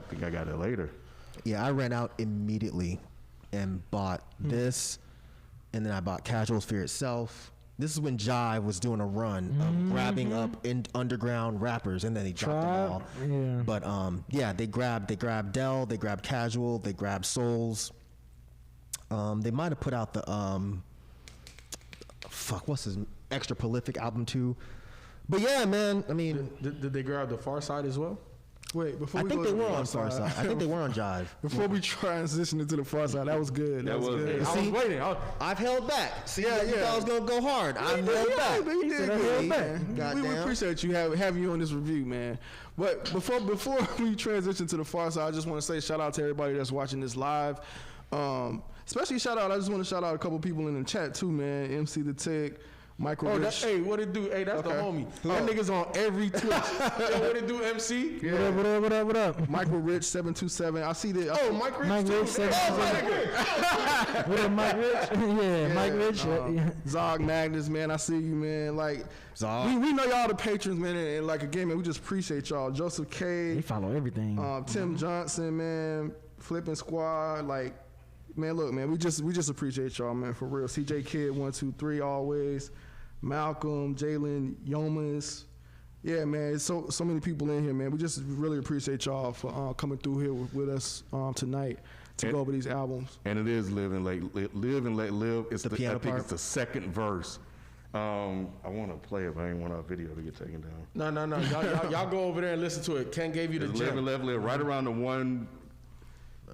think I got it later. Yeah, I ran out immediately and bought this, and then I bought Casual's Fear Itself. This is when Jive was doing a run of grabbing up in underground rappers, and then he dropped them all. Yeah. But yeah, they grabbed Dell, they grabbed Casual, they grabbed Souls. They might have put out the what's his Extra Prolific album too. But yeah, man, I mean, Did they grab the Pharcyde as well? Wait, before I we think go they to were the on Pharcyde. Pharcyde. I think they were on Jive. Before we transition into the Pharcyde, that was good. That was good. I was waiting. I've held back. See, Yeah, you thought I was gonna go hard. I held back. You did good, man. We Goddamn. appreciate you having you on this review, man. But before we transition to the Pharcyde, I just want to say shout out to everybody that's watching this live. Especially I just want to shout out a couple people in the chat too, man. MC the Tech, Michael Rich. Hey, what it do? Hey, that's the homie. That nigga's on every Twitch. Yo, what it do, MC? Yeah. What up? Michael Rich 727. I see that. Mike Rich Mike too. Rich said- What up, Mike Rich? Yeah, Mike Rich. Zog Magnus, man, I see you, man. Like, Zog. we know y'all the patrons, man, and like again, man, we just appreciate y'all. Joseph They K, follow everything. Tim Johnson, man, Flipping Squad, like, man, look, man, we just appreciate y'all, man, for real. CJ Kid 123 always, Malcolm, Jalen, Yomas. Yeah, man, it's so many people in here, man. We just really appreciate y'all for coming through here with us tonight to go over these albums. And it is live and let live. It's The piano I think part? it's the second verse. I want to play it, but I didn't want our video to get taken down. No. Y'all go over there and listen to it. Ken gave you the It's live gem. and let live, right around the 1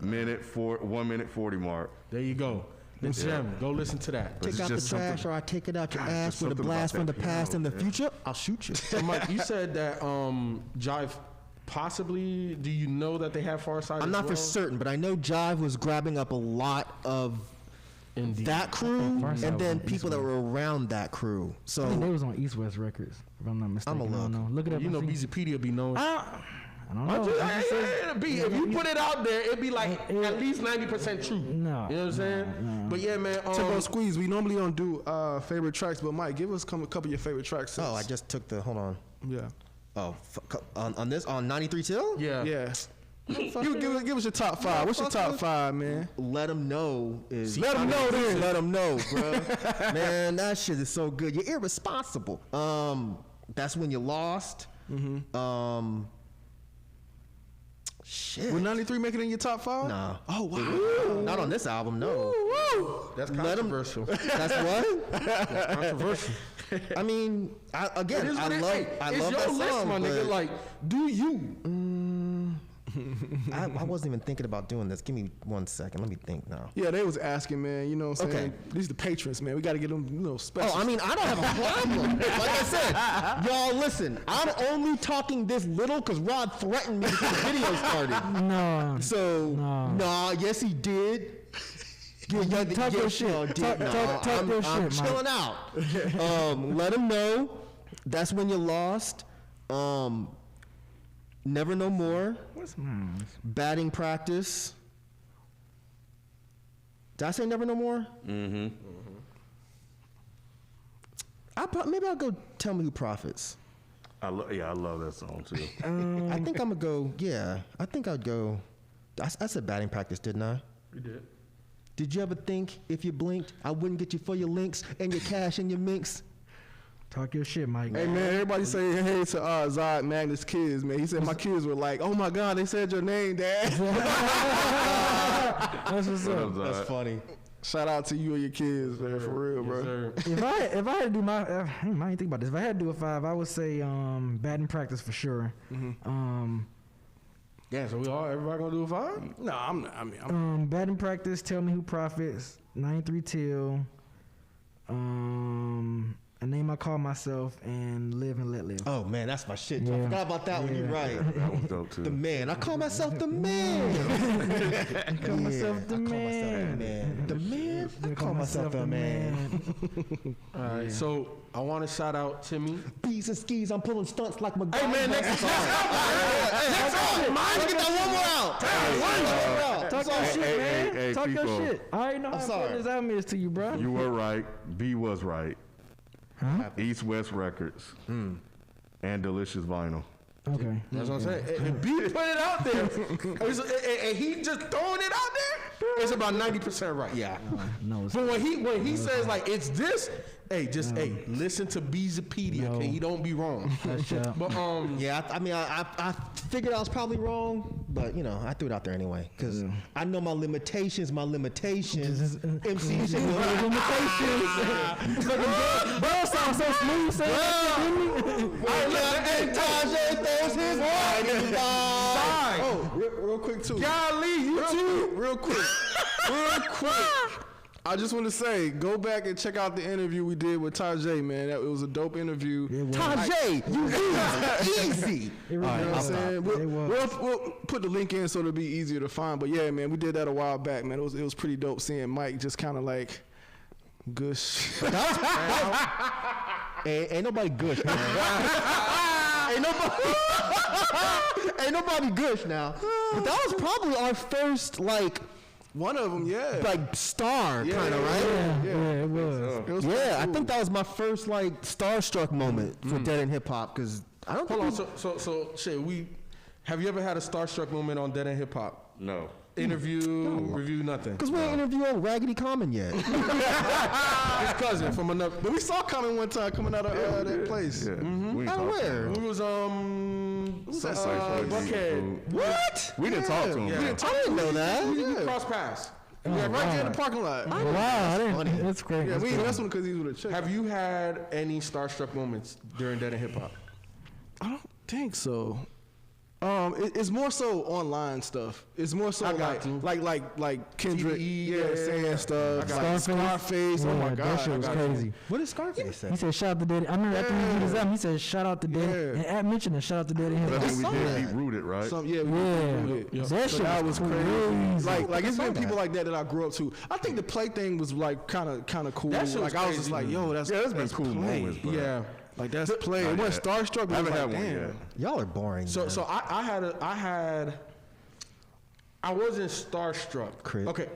minute 40 mark. There you go. The gem. Go listen to that. But Take it's out the just something- trash, or I take it out your God, ass there's with a something blast about from the that past and the piano, man. future. I'll shoot you. So, Mike, you said that Jive possibly. Do you know that they have Pharcyde? I'm not for certain, but I know Jive was grabbing up a lot of Indeed. that crew, Pharcyde and then was on people that East were around that crew. I think they So was on East West Records, if I'm not mistaken. I'ma I don't look. know. Look it up. You know, and see. Beezypedia be known. I don't know. If you put it out there, it'd be like at least 90% true. No. You know what I'm saying? No. But yeah, man. Tempo Squeeze, we normally don't do favorite tracks, but Mike, give us a couple of your favorite tracks. oh, I just took the hold on. Yeah. Oh, on 93 Till. yeah. Yeah. Give us your top five. What's your top five, man? Let them know is Let 'em know then. Let them know, bro. Man, that shit is so good. You're irresponsible. That's when you lost. Shit. Would 93 make it in your top five? Nah. Oh wow. Not on this album, no. That's Let 'em- controversial. That's what? That's controversial. I mean, I It is love what it is. I It's love your that list, song, my nigga. but Like, do you? I wasn't even thinking about doing this. Give me 1 second. Let me think now. Yeah, they was asking, man. You know what I'm saying? Okay. These the patrons, man. We got to get them, special. Oh, I mean, I don't have a problem. Like I said, y'all listen. I'm only talking this little because Rod threatened me before the video started. No. So, nah, yes, he did. Yeah, Talk your shit. y'all did. Talk your I'm shit, Mike. chilling out. Let him know. That's when you lost. Never No More. What's mine? Batting Practice. Did I say Never No More? Mm-hmm. Maybe I'll go Tell Me Who Profits. I love that song too. I think I'm gonna go. Yeah, I think I'd go. I said Batting Practice, didn't I? You did. Did you ever think if you blinked, I wouldn't get you for your links and your cash and your minks? Talk your shit, Mike. Hey man, everybody say hey to Zod Magnus' kids, man. He said my kids were like, oh my God, they said your name, Dad. That's what's up. That's funny. Shout out to you and your kids, man, for real, bro. If I had to do my, I didn't think about this. If I had to do a five, I would say batting practice for sure. Yeah, so everybody gonna do a five? No, I'm not. I mean, I'm, Batting practice. Tell Me Who Profits. 93 Till. A Name I Call Myself and Live and Let Live. Oh man, that's my shit. Yeah. I forgot about that one. You're right. That was dope too. The man. I call myself the man. I call myself the I call myself the man. man. The man. I call myself the man. All right, so I want to shout out Timmy. Bees and skis. I'm pulling stunts like my. Hey man, next song. Next song. Let's get that one more out. Talk your shit, man. hey, Talk your Feefo. shit. I already know how sorry. important this album is to you, bro. You were right. B was right. Huh? East West Records and Delicious Vinyl. Okay. That's what I'm saying. And B put it out there, and he just throwing it out there. It's about 90% right. Yeah. No, it's But when he says like it's this, hey, listen to Beezypedia, No. okay? He don't be wrong. yeah. But Yeah, I mean, I figured I was probably wrong, but you know, I threw it out there anyway because I know my limitations. MC shit. Bro, sounds so smooth, saying And Tajay throws his wine in the bar. oh, real quick too. golly, you too. Real quick. I just want to say, go back and check out the interview we did with Tajay, man. It was a dope interview. Tajay, you easy. It You know what I'm was. saying? We'll put the link in so it'll be easier to find. But yeah, man, we did that a while back, man. It was pretty dope seeing Myke just kind of like gush. Ain't nobody gush, man. ain't nobody gush now. But that was probably our first One of them, yeah. star kind of, right? Yeah, it was. It was Yeah, I cool. think that was my first starstruck moment for Dead End Hip Hop because I don't Hold think on. So shit. Have you ever had a starstruck moment on Dead End Hip Hop? No. Interview, review, nothing. because we ain't interviewing Raggedy Common yet. His cousin from another. But we saw Common one time coming out of that place. Yeah. We ain't Out talk to where? him. We was Buckhead. What? We didn't talk to him. Yeah. man. I didn't know that. We cross paths. Yeah, right there in the parking lot. Wow, that's great. Yeah, we ain't messing because he's with a chick. Have you had any starstruck moments during Dead End Hip Hop? I don't think so. It's more so online stuff. It's more so I got like Kendrick, TDE, saying stuff. I got Like Scarface. Oh my that God, shit was I got you. crazy. What did Scarface say? He said, "Shout out to Daddy." I remember after we did his album, he said, "Shout out to Daddy," Yeah. and at mentioned it, "Shout out to Daddy." But I think saw we did that. beat Rooted, right? Some, yeah, we Yeah, did. that But shit that was was crazy. crazy. Like it's saw been that. people like that I grew up to. I think the play thing was like kind of cool. That shit was Like I was just crazy. like, yo, that's Yeah, there's been that's cool play. moments, but Yeah. Like that's play. It Not wasn't yet. starstruck. But I it was haven't like, had one damn. yet. Y'all are boring. So man. so I wasn't starstruck. Crit. Okay.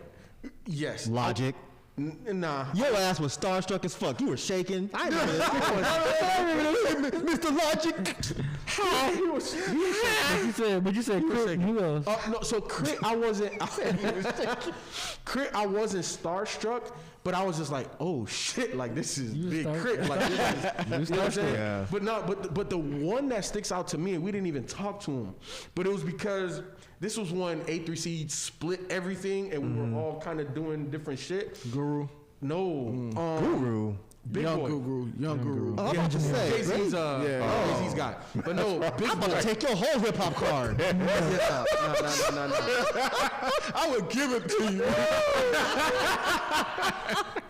Yes. Logic. Nah. Your ass was starstruck as fuck. You were shaking. I remember this. Mr. Logic. Hi. But you said Crit, who else? No, so Crit, I wasn't. Crit, I wasn't starstruck, but I was just like, oh shit, like this is big Crit. Like this is, you know what I'm saying? Yeah. But no, but the one that sticks out to me, and we didn't even talk to him, but it was because this was when A3C split everything, and we were all kind of doing different shit. Guru. No, Guru. Big Young Boy. Guru. Young Guru. Oh, I'm about to say. Jay-Z's, Yeah. Jay-Z's guy. But no, Big I'm about Boy. to take your whole hip hop card. No. I would give it to you.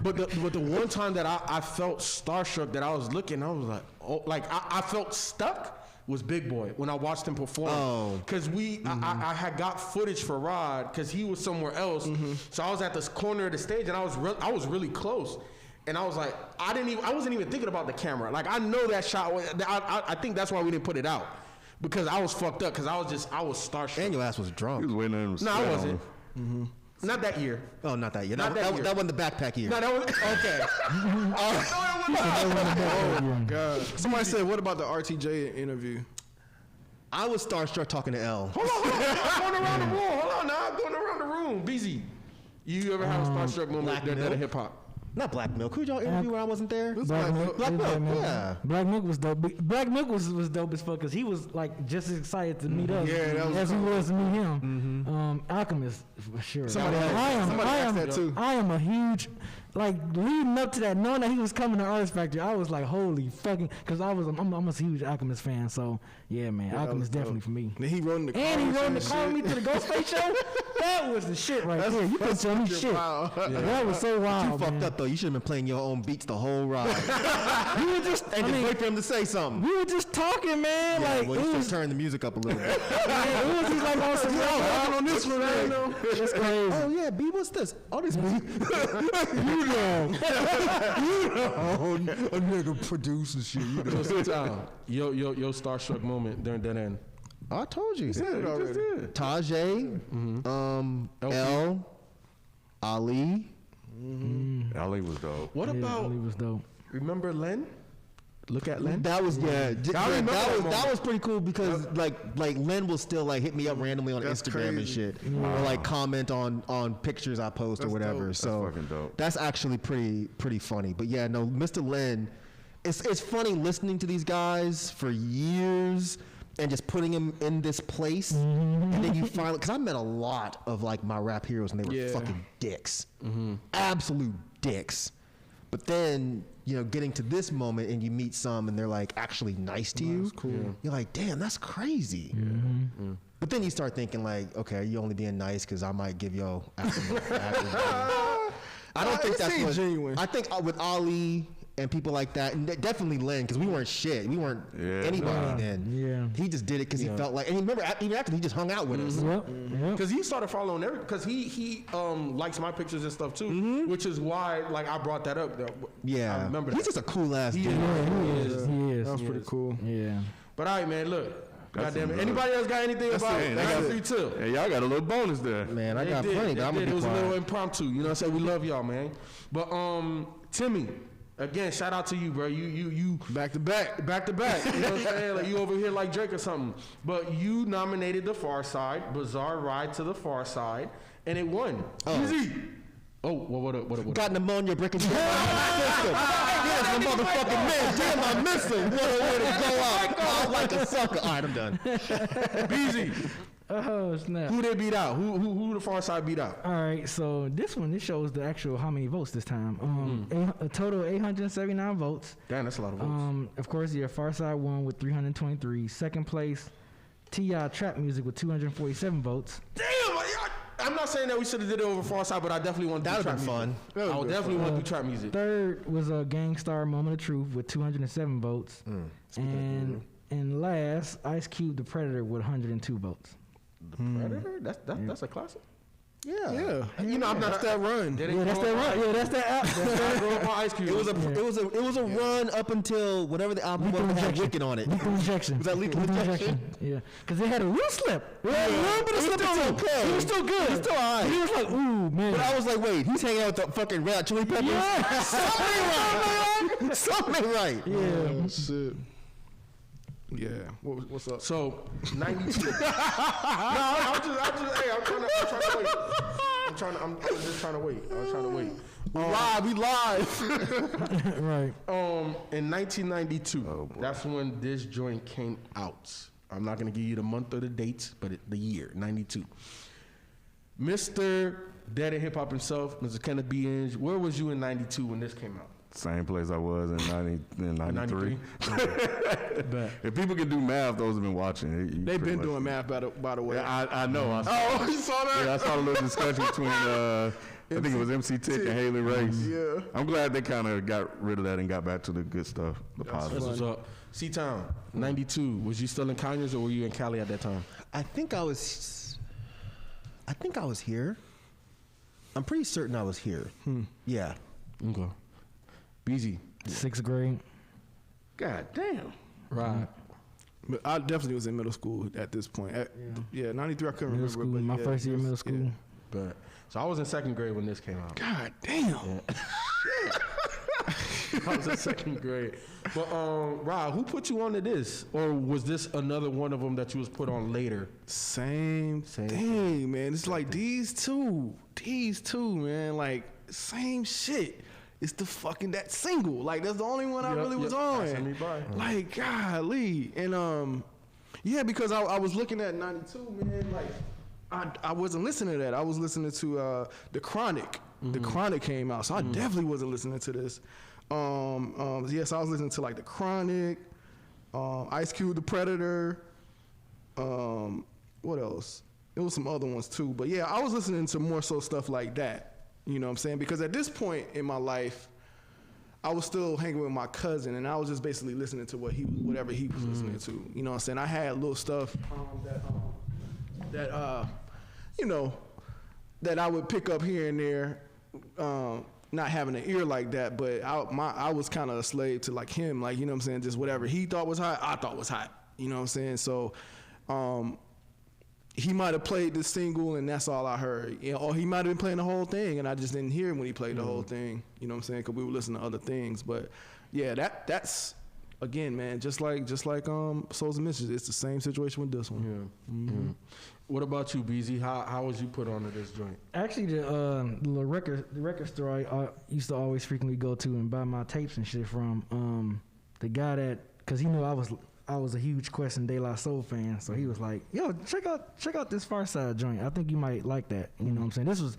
But the one time that I felt starstruck, that I was looking, I was like, oh, like I felt stuck, was Big Boy when I watched him perform. Oh. Because I had got footage for Rod because he was somewhere else. So I was at this corner of the stage and I was really close. And I was like, I wasn't even thinking about the camera. Like I know that shot. I think that's why we didn't put it out, because I was fucked up because I was starstruck. And your ass was He drunk. was waiting on him. No, I wasn't. Not that year. Oh, not that year. Not that year. That wasn't the backpack year. No, that was okay. Oh my God. Somebody said, what about the RTJ interview? I was starstruck talking to L. Hold on. I'm going around the room. Hold on now. I'm going around the room. Beezy, you ever had a starstruck moment Black that Milk? of hip hop? Not Black Milk. Who'd y'all interview when I wasn't there? Black Milk. Black Milk, yeah. Black Milk was dope. Black Milk was dope as fuck because he was like just as excited to meet us Yeah, that was as he was to meet him. Alchemist for sure. Somebody asked that too. I am a huge, like leading up to that, knowing that he was coming to Artist Factory, I was like, holy fucking, because I'm a huge Alchemist fan. So yeah, man, Alchemist definitely for me. Then he rode in the car. And he with rode you the car with me to the Ghostface show. That was the shit right there. You couldn't tell me shit. Wow. That was so wild. You fucked man. up though. You should have been playing your own beats the whole ride. We were just, And just wait for him to say something. we were just talking, man. Yeah, like well, you it should was, turn the music up a little bit. man, it was just like on some Working on this one, man. It's crazy. Oh yeah, B, what's this? Oh, this B. You know. A nigga producing shit. You know. So sit down. Yo, starstruck moment during that end. I told you. Said it already. Tajay, L, Ali. Ali was dope. What Yeah, about? Ali was dope. Remember Len? Look at Len. That was remember that that moment. was pretty cool because like Len will still like hit me up randomly on That's Instagram and crazy. shit, or like comment on pictures I post or That's whatever. dope. So That's fucking dope. that's actually pretty funny. But yeah, no, Mr. Len, it's funny listening to these guys for years and just putting them in this place, and then you finally, because I met a lot of like my rap heroes and they were Yeah. fucking dicks, absolute dicks. But then, you know, getting to this moment and you meet some and they're like actually nice to you. Cool. Yeah. You're like, damn, that's crazy. But then you start thinking like, okay, you only being nice because I might give you I don't think it that's seems what, genuine. I think with Ali and people like that, and definitely Len, because we weren't shit. We weren't anybody then. Yeah. He just did it because he felt like, and remember, even after he just hung out with us. Yep. Because he started following because he likes my pictures and stuff too, which is why like I brought that up. Yeah. I remember that. He's just a cool ass dude. Yeah, he is. That was pretty cool. Yeah. But all right, man, look. That's Goddamn it. some Anybody else got anything about it. that? Got 3 too. Hey, y'all got a little bonus there. Man, I They got did. plenty, They but I'm did. gonna It be was a little quiet. impromptu. You know what I'm saying? We love y'all, man. But Timmy, again, shout out to you, bro. You Back to back. back to back. You know what I'm saying? Like you over here like Drake or something. But you nominated The Pharcyde, Bizarre Ride to the Pharcyde, and it won. Easy. Oh, what? Got pneumonia breaking down my system. Yes, my motherfucking man. Damn, I miss him. What a way to go out. I like a sucker. All right, I'm done. Beezy. Oh snap. Who they beat out? Who the Pharcyde beat out? All right, so this shows the actual how many votes this time. A total of 879 votes. Damn, that's a lot of votes. Of course, your Pharcyde won with 323. Second place, T.I. Trap Music with 247 votes. Damn, I'm not saying that we should have did it over Pharcyde, but I definitely want to do That trap would've been music. fun. I would definitely want to do trap music. Third was a Gangstar Moment of Truth with 207 votes. And last, Ice Cube The Predator with 102 votes. Predator? That's a classic. Yeah. You know, that's that run. Yeah, that's that run. Yeah, that's that album. Ice Cube. It was a run up until whatever the album was that had Wicked on it. Lethal Injection. Was that Lethal Injection? Yeah, because it had a real slip. It had a little bit of slip. okay. He was still good. He was still alright. He was like, ooh, man. But I was like, wait, he's hanging out with the fucking Red Hot Chili Peppers? Yeah. Something right. Yeah. Oh, shit. Yeah. What's up? So 92. No, I'm trying to wait. I'm just trying to wait. We live. Right. In 1992, that's when this joint came out. I'm not gonna give you the month or the dates, but the year 92. Mr. Dead and Hip Hop himself, Mr. Kenneth B. Inge, where was you in 92 when this came out? Same place I was in 93. Bet. If people can do math, those have been watching. They've been doing math, by the way. Yeah, I know. You saw that? Yeah, I saw a little discussion between I think it was MC Tick and Haley Race. Yeah. I'm glad they kind of got rid of that and got back to the good stuff, the positive. That's what's up. C-Town, 92. Was you still in Conyers or were you in Cali at that time? I think I was here. I'm pretty certain I was here. Yeah. Okay. Beezy. 6th grade. God damn. Right. But I definitely was in middle school at this point. 93, I couldn't Middle remember. school. But My yeah, first year of middle school. But so I was in 2nd grade when this came out. God damn. I was in 2nd grade. But Rob, who put you onto this? Or was this another one of them that you was put on later? Same thing, man. It's like these two, man. Like, same shit. It's the fucking that single. Like, that's the only one I really was Passing me on. by. Like, golly. And yeah, because I was looking at 92, man. Like, I wasn't listening to that. I was listening to The Chronic. The Chronic came out, so I definitely wasn't listening to this. Yes, I was listening to like The Chronic, Ice Cube, The Predator. What else? There was some other ones too, but yeah, I was listening to more so stuff like that. You know what I'm saying? Because at this point in my life, I was still hanging with my cousin, and I was just basically listening to whatever he was listening to. You know what I'm saying? I had little stuff that you know, that I would pick up here and there. Not having an ear like that, but I was kind of a slave to like him, like, you know what I'm saying, just whatever he thought was hot, I thought was hot, you know what I'm saying. So he might have played this single and that's all I heard, you know, or he might have been playing the whole thing and I just didn't hear him when he played the whole thing, you know what I'm saying, because we were listening to other things. But yeah, that's again, man, just like Souls and Mischief, it's the same situation with this one. Yeah. What about you, Beezy? How was you put onto this joint? Actually, the record store I used to always frequently go to and buy my tapes and shit from. The guy that, cause he knew I was a huge Quest and De La Soul fan, so he was like, "Yo, check out this Pharcyde joint. I think you might like that." You know what I'm saying? This was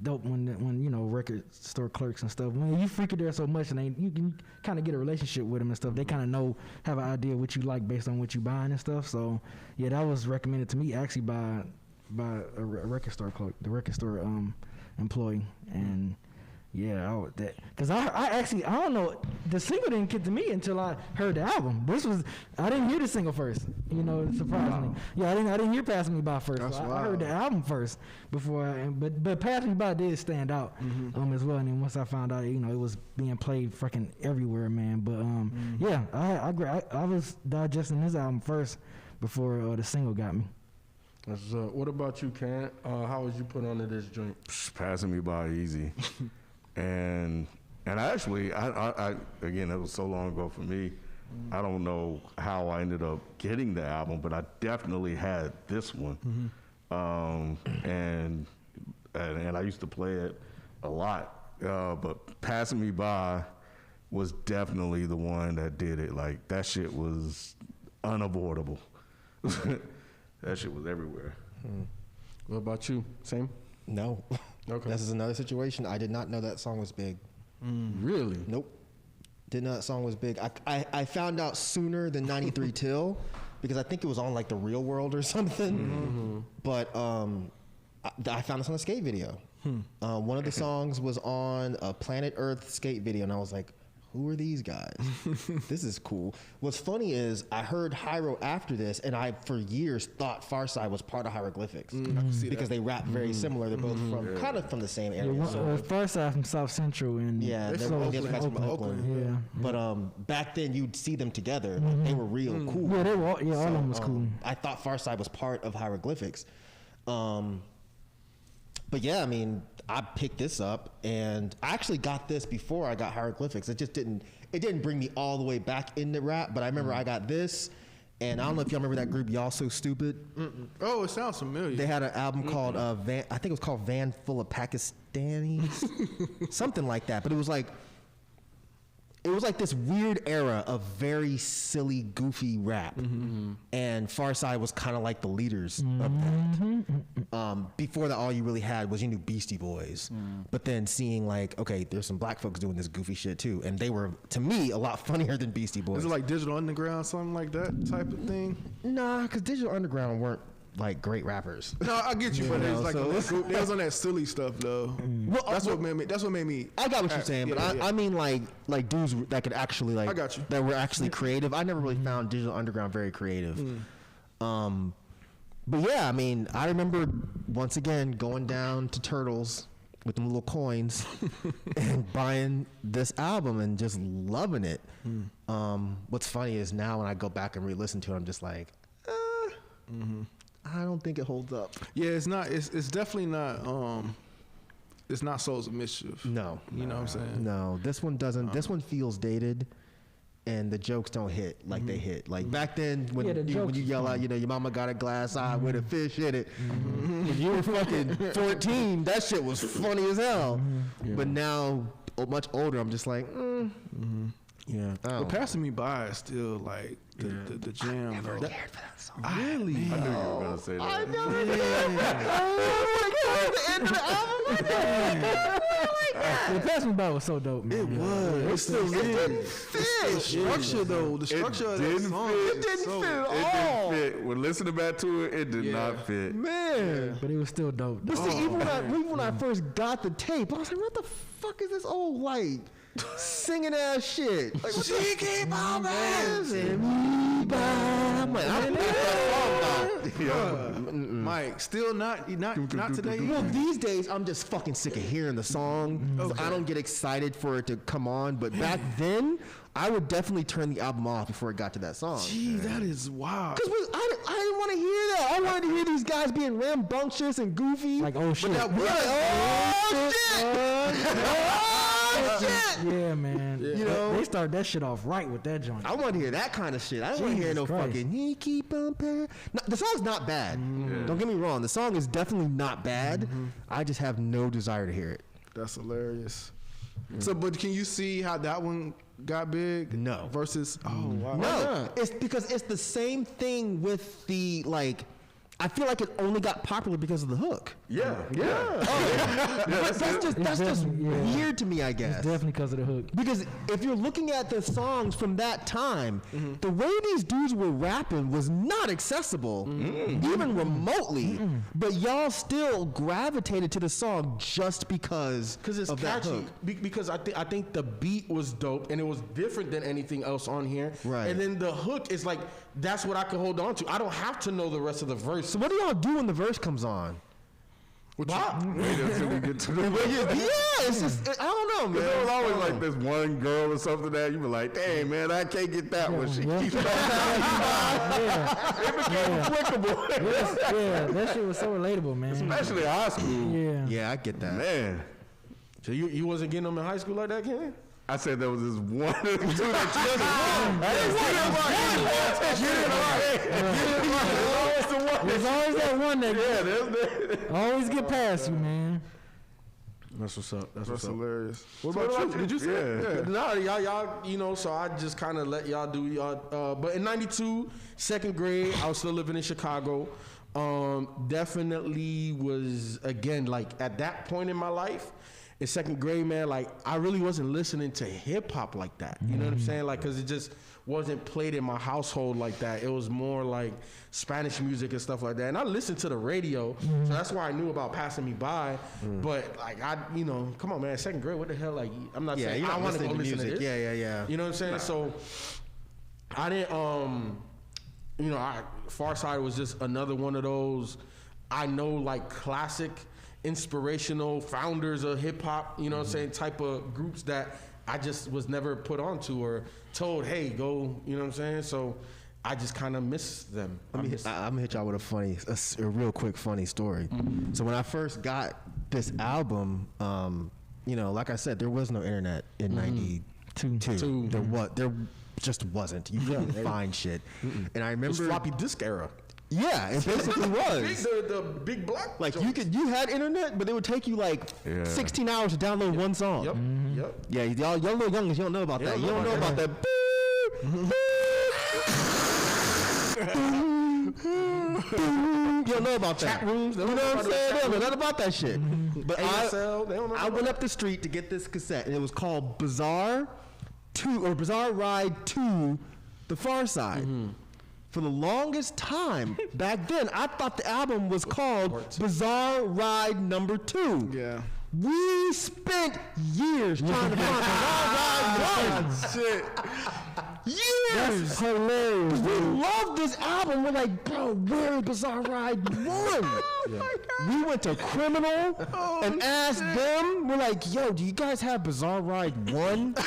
dope when you know, record store clerks and stuff. When you freaking there so much and you can kind of get a relationship with them and stuff. They kind of have an idea what you like based on what you buying and stuff. So yeah, that was recommended to me actually by a record store clerk, the record store employee. And yeah, because I don't know, the single didn't get to me until I heard the album. I didn't hear the single first, you know, surprisingly. Yeah, I didn't hear Pass Me By first. So I heard the album first before but Pass Me By did stand out as well. And then once I found out, you know, it was being played fucking everywhere, man. But yeah, I was digesting this album first before the single got me. What about you, Ken? How was you put onto this joint? Passing Me By easy. And actually, I again, that was so long ago for me. I don't know how I ended up getting the album, but I definitely had this one. And I used to play it a lot. But Passing Me By was definitely the one that did it. Like, that shit was unavoidable. That shit was everywhere. What about you? Same? No. Okay. This is another situation. I did not know that song was big. Really? Nope. Didn't know that song was big. I found out sooner than 93 Till because I think it was on like The Real World or something. But I found this on a skate video. One of the songs was on a Planet Earth skate video, and I was like, who are these guys? This is cool. What's funny is I heard Hyro after this, and I for years thought Pharcyde was part of hieroglyphics because they rap very similar. They're both from kind of from the same area. Pharcyde from South Central, and they're so the other guys from Oakland. Yeah. But back then you'd see them together. They were real cool. Yeah, they were. All of them was cool. I thought Pharcyde was part of hieroglyphics. But yeah, I mean, I picked this up, and I actually got this before I got hieroglyphics. It didn't bring me all the way back into rap, but I remember I got this, and I don't know if y'all remember that group Y'all So Stupid. Oh, it sounds familiar. They had an album called I think it was called Van Full of Pakistanis, something like that. But it was like this weird era of very silly, goofy rap, and Pharcyde was kind of like the leaders of that. Before that, all you really had was Beastie Boys, but then seeing like, okay, there's some black folks doing this goofy shit too, and they were, to me, a lot funnier than Beastie Boys. Is it like Digital Underground, something like that type of thing? Nah, because Digital Underground weren't like great rappers. No, I get you, but it's like they was on that silly stuff though. Well, that's what made me. I got what you're saying, but I mean like dudes that could actually like. I got you. That were actually creative. I never really found Digital Underground very creative. But yeah, I mean, I remember once again going down to Turtles with them little coins and buying this album and just loving it. What's funny is now when I go back and re-listen to it, I'm just like, I don't think it holds up. Yeah, it's not. It's definitely not. It's not Souls of Mischief. No, you know what I'm saying. No, this one doesn't. This one feels dated, and the jokes don't hit like they hit. Like back then, when you yell out, your mama got a glass eye with a fish in it. When you were fucking 14, that shit was funny as hell. But now, much older, I'm just like, yeah. But Passing Me By is still like the jam. I never cared for that song. Really? I knew you were gonna say that. I never did. Oh my god, the end of the album. The Pass Me By was so dope, man. It was. It still didn't fit. The structure though. The structure of that song. It didn't fit at all. It didn't fit. When listening back to it, it did not fit. Man. But it was still dope. But see, even when I first got the tape, I was like, what the fuck is this old like singing ass shit? Like, she keep on dancing. I'm like, I didn't know that song. Myke, still not today. Well, these days I'm just fucking sick of hearing the song. Okay. I don't get excited for it to come on. But back then, I would definitely turn the album off before it got to that song. Gee, that is wild. Because I didn't want to hear that. I wanted to hear these guys being rambunctious and goofy. Like, oh shit. But that was, oh shit. Yeah, man. They started that shit off right with that joint. I want to hear that kind of shit. I don't want to hear no Jesus Christ. fucking he keep on paying. No, the song's not bad. Don't get me wrong. The song is definitely not bad. I just have no desire to hear it. That's hilarious. So, but can you see how that one got big? No. Versus, oh wow. No, it's because it's the same thing with the like. I feel like it only got popular because of the hook. Yeah. But that's just weird to me, I guess. It's definitely because of the hook. Because if you're looking at the songs from that time, the way these dudes were rapping was not accessible, even remotely. But y'all still gravitated to the song just because it's of that catchy. hook. Because I think the beat was dope and it was different than anything else on here. Right. And then the hook is like, that's what I can hold on to. I don't have to know the rest of the verse. So what do y'all do when the verse comes on? Wait until we get to the It's just, I don't know, man. There was always like this one girl or something that you were like, dang man, I can't get that one. She keeps it became applicable. Yeah, that shit was so relatable, man. Especially high school. Yeah, I get that. Man. So you wasn't getting them in high school like that, Ken? I said there was this one or two that There's always that one that always get past you, man. That's what's up. That's hilarious. What about you? Did you say it? No, y'all, so I just kind of let y'all do y'all. But in '92, second grade, I was still living in Chicago. Definitely was, again, like at that point in my life, in second grade, man, like I really wasn't listening to hip hop like that. You know what I'm saying? Like, cause it just wasn't played in my household like that. It was more like Spanish music and stuff like that. And I listened to the radio, so that's why I knew about Passing Me By. But like come on, man, second grade, what the hell? Like, I'm not saying I want to go listen to this. Yeah. You know what I'm saying? So I didn't. Pharcyde was just another one of those. I know, like, classic, inspirational founders of hip hop. You know what I'm saying? Type of groups that I just was never put onto or told, hey, go. You know what I'm saying? So I just kind of miss them. I'm gonna hit y'all with a real quick funny story. So when I first got this album, like I said, there was no internet in '92. There just wasn't. You couldn't find shit. And I remember It was floppy disk era. Yeah, it basically was. The big block. Like you had internet, but it would take you like 16 hours to download one song. Yep. Yeah, y'all little youngins, you don't know about that. You don't know about that. You don't know about that. Chat rooms. You know what I'm saying? They don't know nothing about that shit. But ASL, they don't know I went up the street to get this cassette, and it was called Bizarre Ride to the Pharcyde. For the longest time back then, I thought the album was called Bizarre Ride Number 2. Yeah. We spent years trying to find Bizarre Ride 1. Shit. Years. That's hilarious. We love this album. We're like, bro, where is Bizarre Ride 1? We went to Criminal and asked them. We're like, yo, do you guys have Bizarre Ride 1 by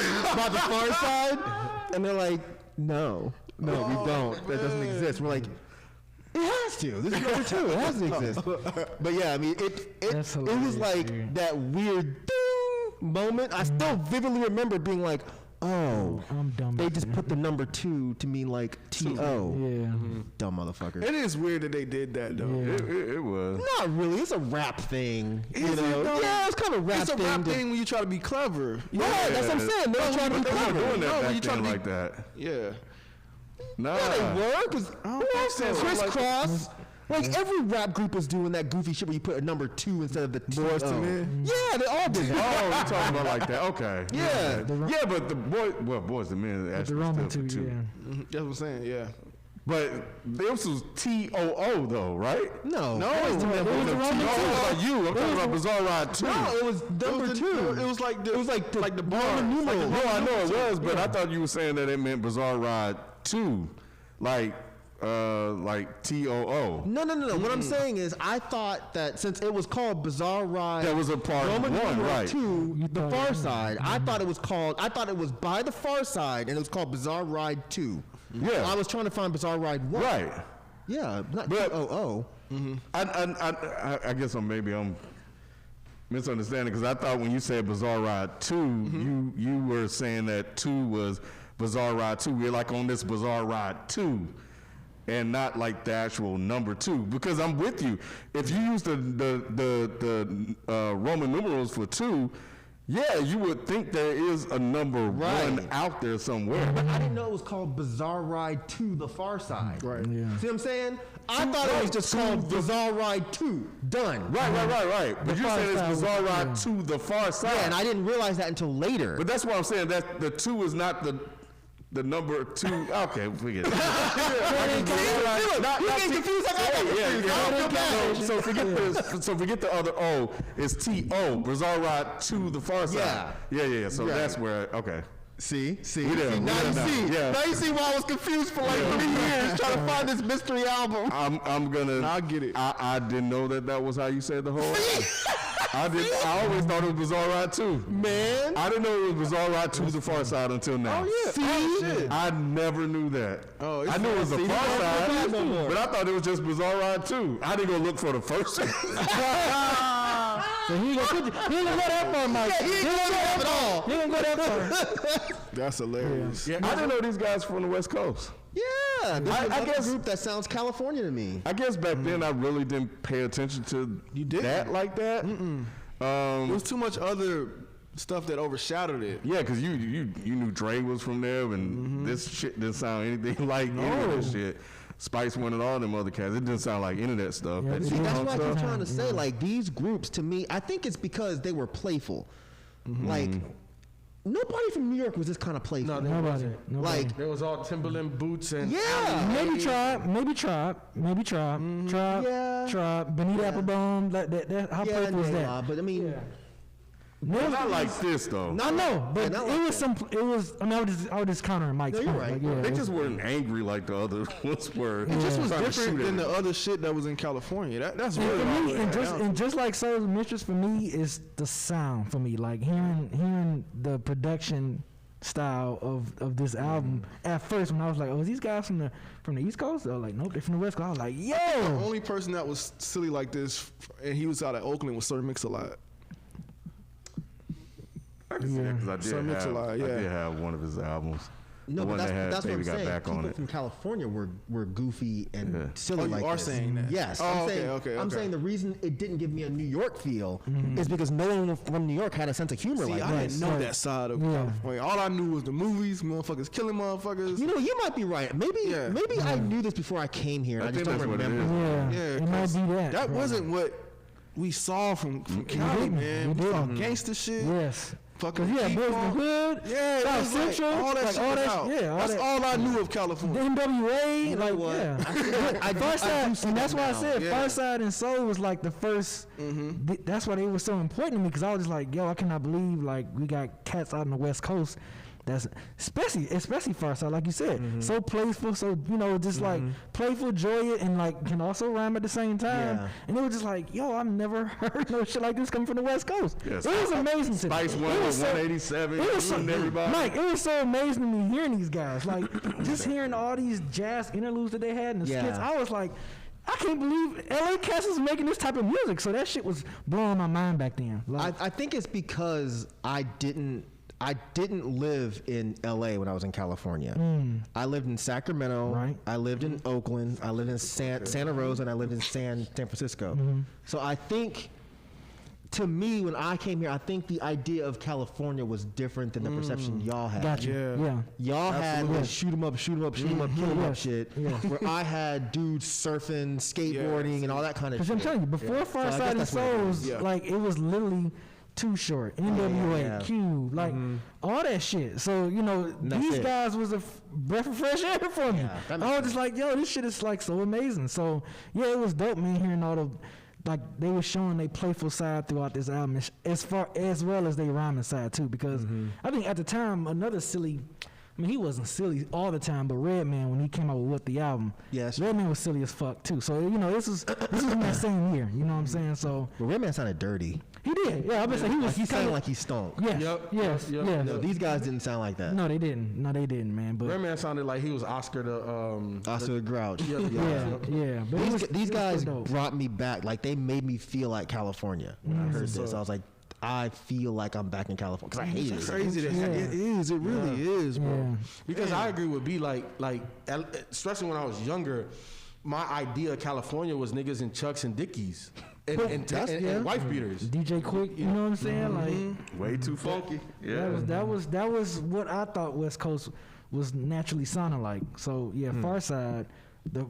the Pharcyde? And they're like, no, we don't. That doesn't exist. We're like, it has to. This is number 2. It has to exist. But yeah, I mean, it was like that weird ding moment. I still vividly remember being like, oh, I'm dumb. they just put the number 2 to mean like T-O. Yeah. Dumb motherfucker. It is weird that they did that though. Yeah. It was. Not really. It's a rap thing. Is it, though? Yeah, it's kind of rap It's a thing. rap thing when you try to be clever. Right, that's what I'm saying. They're trying to be But they weren't clever. doing that No, back you trying then to be- like that. Yeah. Nah. Yeah, they were. Cause I don't think so. Crisscross. Like every rap group is doing that goofy shit where you put a number 2 instead of the T-O. Boys to Men? Yeah, they all did Oh, that. you're talking about like that? Okay. Yeah. Yeah, but the Boys to Men The actually Roman still 2, two. yeah. That's what I'm saying. Yeah. But this was TOO though, right? No. No, It was the it number was the 2. Roman No, I'm you. I'm talking about Bizarre Ride 2. No, it was number it was 2. It was like the the bar. Roman numeral. No, I know it was, but I thought you were saying that it meant Bizarre Ride 2. Like TOO. No. What I'm saying is, I thought that since it was called Bizarre Ride, That was a part Roman 1, numeral right? 2, the Pharcyde. I thought it was by the Pharcyde, and it was called Bizarre Ride 2. Yeah. I was trying to find Bizarre Ride 1. Right. Yeah, not But- TOO. I guess I'm misunderstanding because I thought when you said Bizarre Ride 2, you were saying that 2 was Bizarre Ride 2. We're like on this Bizarre Ride 2. And not like the actual number 2, because I'm with you. If you use the Roman numerals for 2, yeah, you would think there is a number 1 out there somewhere. But I didn't know it was called Bizarre Ride to the Pharcyde. Right. Yeah. See what I'm saying? I thought it was just called Bizarre Ride 2. Done. Right. But you said it's Pharcyde was- Bizarre Ride to the far side. Yeah, and I didn't realize that until later. But that's what I'm saying. That the 2 is not the number 2. Okay, forget it. You get confused like I got confused. So forget the other O. It's T-O. Bizarre Ride to the far side. Yeah. So Right. that's where, okay. See, We there. now you see. Yeah. Now you see why I was confused for like 3 years trying to find this mystery album. I'm gonna. I get it. I didn't know that was how you said the whole. I always thought it was Bizarre Ride 2. Man. I didn't know it was Bizarre Ride to the far side until now. Oh, yeah. See? I never knew that. Oh, it's I knew it was the See, far you don't side, know no more. but I thought it was just Bizarre Ride 2. I didn't go look for the first one. So he ain't gonna go that far, Mike. He ain't going at all. He ain't gonna go that far. That's hilarious. I didn't know these guys from the West Coast. Yeah, this is I another guess- group that sounds California to me. I guess back then I really didn't pay attention to didn't? that like that. There was too much other stuff that overshadowed it. Yeah, because you knew Dre was from there, and this shit didn't sound anything like any of this shit. Spice One and all them other cats, it didn't sound like any of that stuff. Yeah, That they See, did. that's T-Bone what I'm stuff. trying to say. Like, these groups, to me, I think it's because they were playful. Like, nobody from New York was this kind of playful. No, they Nobody. wasn't. Nobody. Like, There was all Timberland boots and yeah. Maybe Tribe. Yeah. Benita Yeah. Applebone. That how Yeah, playful was Nayla, that? but I mean, But not like this though. I know, but not it like was that. it was. I mean, I was just countering Mike's No, you're point. right. Like, yeah, They it just weren't angry like the other ones were. It just was Trying to different shoot than the everything. other shit that was in California. That's And really for what me, it boils down to. and just like Soul's Mistress for me is the sound for me. Like hearing the production style of this album. At first, when I was like, "Oh, is these guys from the East Coast?" They were like, "Nope, they're from the West Coast." I was like, The "Yo!" only person that was silly like this, and he was out of Oakland, was Sir Mix-a-Lot. I can see that 'cause I Sir did Mix-a-Lot, I yeah. did have one of his albums. no, The but one that had that's what Baby I'm Got saying. Back on People it. from California were goofy and Mm-hmm. silly Oh, you like are this. saying that? Yes. Oh, I'm okay, saying, okay, I'm okay. saying the reason it didn't give me a New York feel Mm-hmm. is because no one from New York had a sense of humor See, like I that. didn't know that side of Yeah. California. All I knew was the movies, motherfuckers killing motherfuckers. You know, you might be right. Maybe Yeah. maybe I knew this before I came here. And I I just think don't that's what it remember. is. Yeah, Yeah, it might 'cause be that. that bro. wasn't what we saw from Cali, didn't. man. We We saw didn't. gangster shit. Yes. Fucking Cause yeah, Boys in the Feefo. Hood. Yeah, it South was like, Central, all that like, shit all was that- out. yeah, all That's that- all I knew of California. The NWA, know like what? yeah. I do Pharcyde, see and that that's why I now. said Yeah. Pharcyde and Soul was like the first. That's why they were so important to me because I was just like, yo, I cannot believe like we got cats out on the West Coast. That's especially Pharcyde, like you said, so playful, so just like playful, joyous, and like can also rhyme at the same time. Yeah. And it was just like, yo, I've never heard no shit like this coming from the West Coast. Yes. It was amazing to me. Spice It One was with so- 187, it was so, shooting everybody. Mike, it was so amazing to me hearing these guys. Like, just hearing all these jazz interludes that they had in the Yeah. skits, I was like, I can't believe LA Cats is making this type of music. So that shit was blowing my mind back then. Like, I think it's because I didn't live in LA when I was in California. I lived in Sacramento. Right. I lived in Oakland. I lived in Santa Rosa, and I lived in San Francisco. So I think, to me, when I came here, I think the idea of California was different than the perception y'all had. Gotcha. Yeah. Yeah. Y'all had Absolutely. the shoot 'em up, kill 'em up Yes. shit. Yes. Where I had dudes surfing, skateboarding, and all that kind of Because shit. I'm telling you, before I Pharcyde guess and that's what it Soul is. was Yeah. like it was literally Too Short, NWA, Yeah. Cube, like all that shit. So That's these it. guys was a breath of fresh air for me. Yeah, that I makes was just like, yo, this shit is like so amazing. So yeah, it was dope, man, hearing all the like they were showing their playful side throughout this album, as well as they rhyming side too. Because I think at the time another silly. I mean, he wasn't silly all the time, but Redman, when he came out with What the Album, Yes. Redman was silly as fuck too. So this was in that same year. You know what I'm saying? So But Redman sounded dirty. he did. Yeah, I was saying he was. He sounded kinda- like he stunk. Yes. Yep, Yes. yep, Yes. No, these guys didn't sound like that. No, they didn't. No, they didn't, man. But Redman sounded like he was Oscar the Oscar the Grouch. yeah. But it was- These it was guys so dope. brought me back. Like they made me feel like California when I heard this. I was like, I feel like I'm back in California because I hate It's it. crazy that Yeah. it is. It really is, bro. Yeah. Because I agree with B, like especially when I was younger, my idea of California was niggas in Chucks and Dickies and, and wife beaters. DJ Quick, you know what I'm saying? Like Way too funky. Yeah. that was what I thought West Coast was naturally sounding like. So yeah, Pharcyde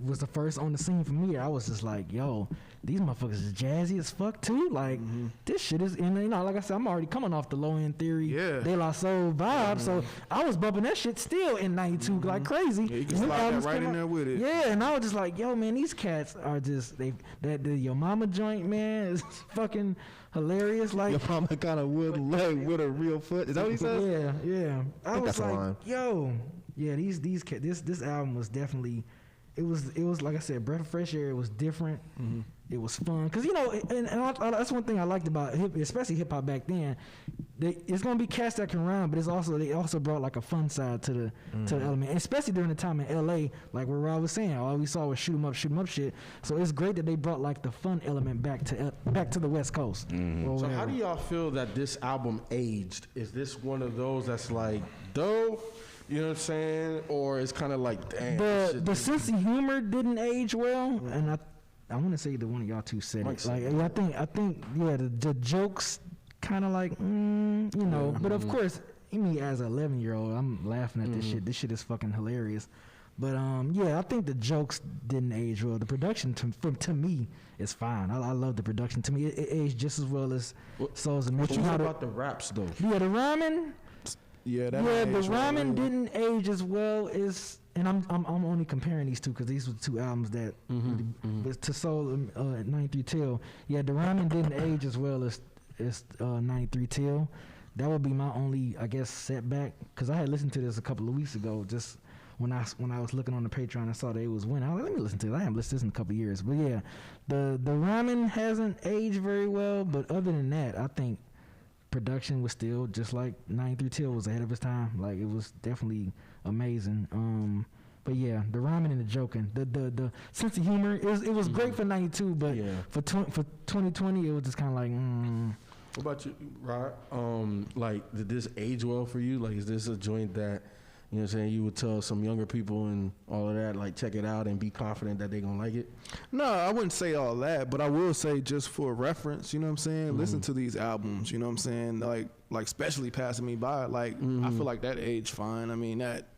was the first on the scene for me. I was just like, yo, these motherfuckers is jazzy as fuck too. Like this shit is, and like I said, I'm already coming off the Low End Theory, Yeah. De La Soul vibe. So I was bumping that shit still in '92 like crazy. Yeah, you can And them slide that albums right came in out- there with it. Yeah, and I was just like, yo, man, these cats are just that Your Mama joint, man, is fucking hilarious. Like Your mama got a wooden leg with a real foot. Is that what he said? yeah. I think was that's a like, line. yo, yeah, this album was definitely, it was like I said, breath of fresh air. It was different. It was fun because that's one thing I liked about especially hip hop back then. It's gonna be cats that can rhyme, but they also brought like a fun side to the element, and especially during the time in L.A. Like where Rob was saying, all we saw was shoot 'em up shit. So it's great that they brought like the fun element back to the West Coast. Or So how whatever. do y'all feel that this album aged? Is this one of those that's like dope? You know what I'm saying? Or it's kind of like, damn. this shit The just- sense of humor didn't age well, and I want to say the one of y'all two said Myke it. said Like I think the jokes kind of like but of course, me as an 11-year-old, I'm laughing at this shit. This shit is fucking hilarious. But I think the jokes didn't age well. The production to me is fine. I love the production. To me, it aged just as well as Souls and What you Mischief. think about the raps though? Yeah, the rhyming. Yeah, that Yeah, the aged well, rhyming yeah. didn't age as well as, and I'm only comparing these two because these were two albums that was to Soul 93 Till. Yeah, the rhyming didn't age as well as 93 Till. That would be my only, I guess, setback because I had listened to this a couple of weeks ago. Just when I was looking on the Patreon, I saw that it was winning. I was like, let me listen to it. I haven't listened to this in a couple of years, but yeah, the rhyming hasn't aged very well. But other than that, I think production was still just like 93 Till was ahead of its time. Like it was definitely amazing. But yeah, the rhyming and the joking, the sense of humor, it was great for 92, but for 2020, it was just kind of like. What about you, Rod? Like, did this age well for you? Like, is this a joint that, you know what I'm saying, you would tell some younger people and all of that, like, check it out and be confident that they're going to like it? No, I wouldn't say all that, but I will say just for reference, you know what I'm saying? Listen to these albums, you know what I'm saying? Like especially Passing Me By, like, I feel like that aged fine. I mean, that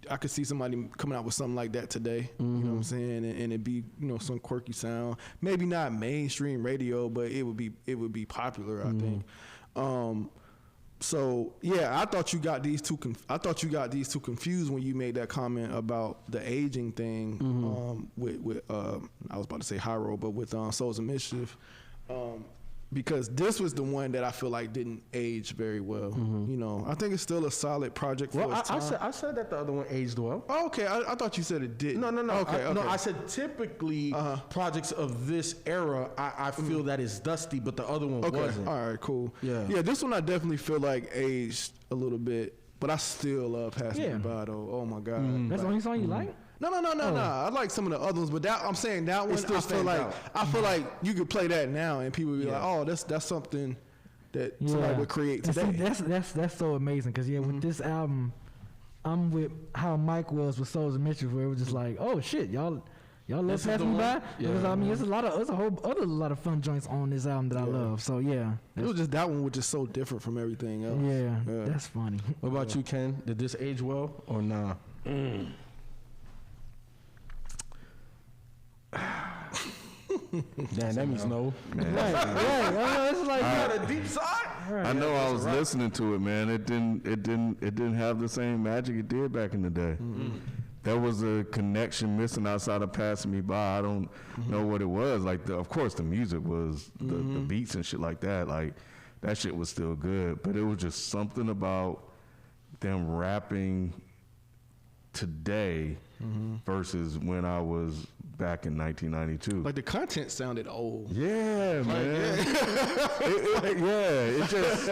I could see somebody coming out with something like that today, you know what I'm saying? And it'd be, you know, some quirky sound. Maybe not mainstream radio, but it would be popular, I think. So yeah, I thought you got these two confused when you made that comment about the aging thing with I was about to say Hyro, but with Souls of Mischief. Because this was the one that I feel like didn't age very well. You know, I think it's still a solid project for its time. I said that the other one aged well. Oh, okay, I thought you said it didn't. No. Okay. No, I said typically projects of this era, I feel that is dusty, but the other one wasn't. All right, cool. Yeah. This one I definitely feel like aged a little bit, but I still love Passing Me By though. Oh my God. That's the only song you like? No. I like some of the other ones, but I'm saying that one. still I feel like you could play that now, and people would be like, "Oh, that's something that somebody would create And today." see, that's so amazing because with this album, I'm with how Myke was with Souls of Mischief, where it was just like, "Oh shit, y'all love Passing Me By." Because I mean, there's a whole other lot of fun joints on this album that I love. So yeah, it was just that one was just so different from everything else. Yeah, that's funny. What about you, Ken? Did this age well or nah? Damn, that means no. Right. It's like a deep side. I know I was listening to it, man. It didn't have the same magic it did back in the day. There was a connection missing outside of Passing Me By. I don't know what it was. Like, of course, the music was the beats and shit like that. Like, that shit was still good, but it was just something about them rapping today versus when I was back in 1992. Like the content sounded old. Yeah, man. It just,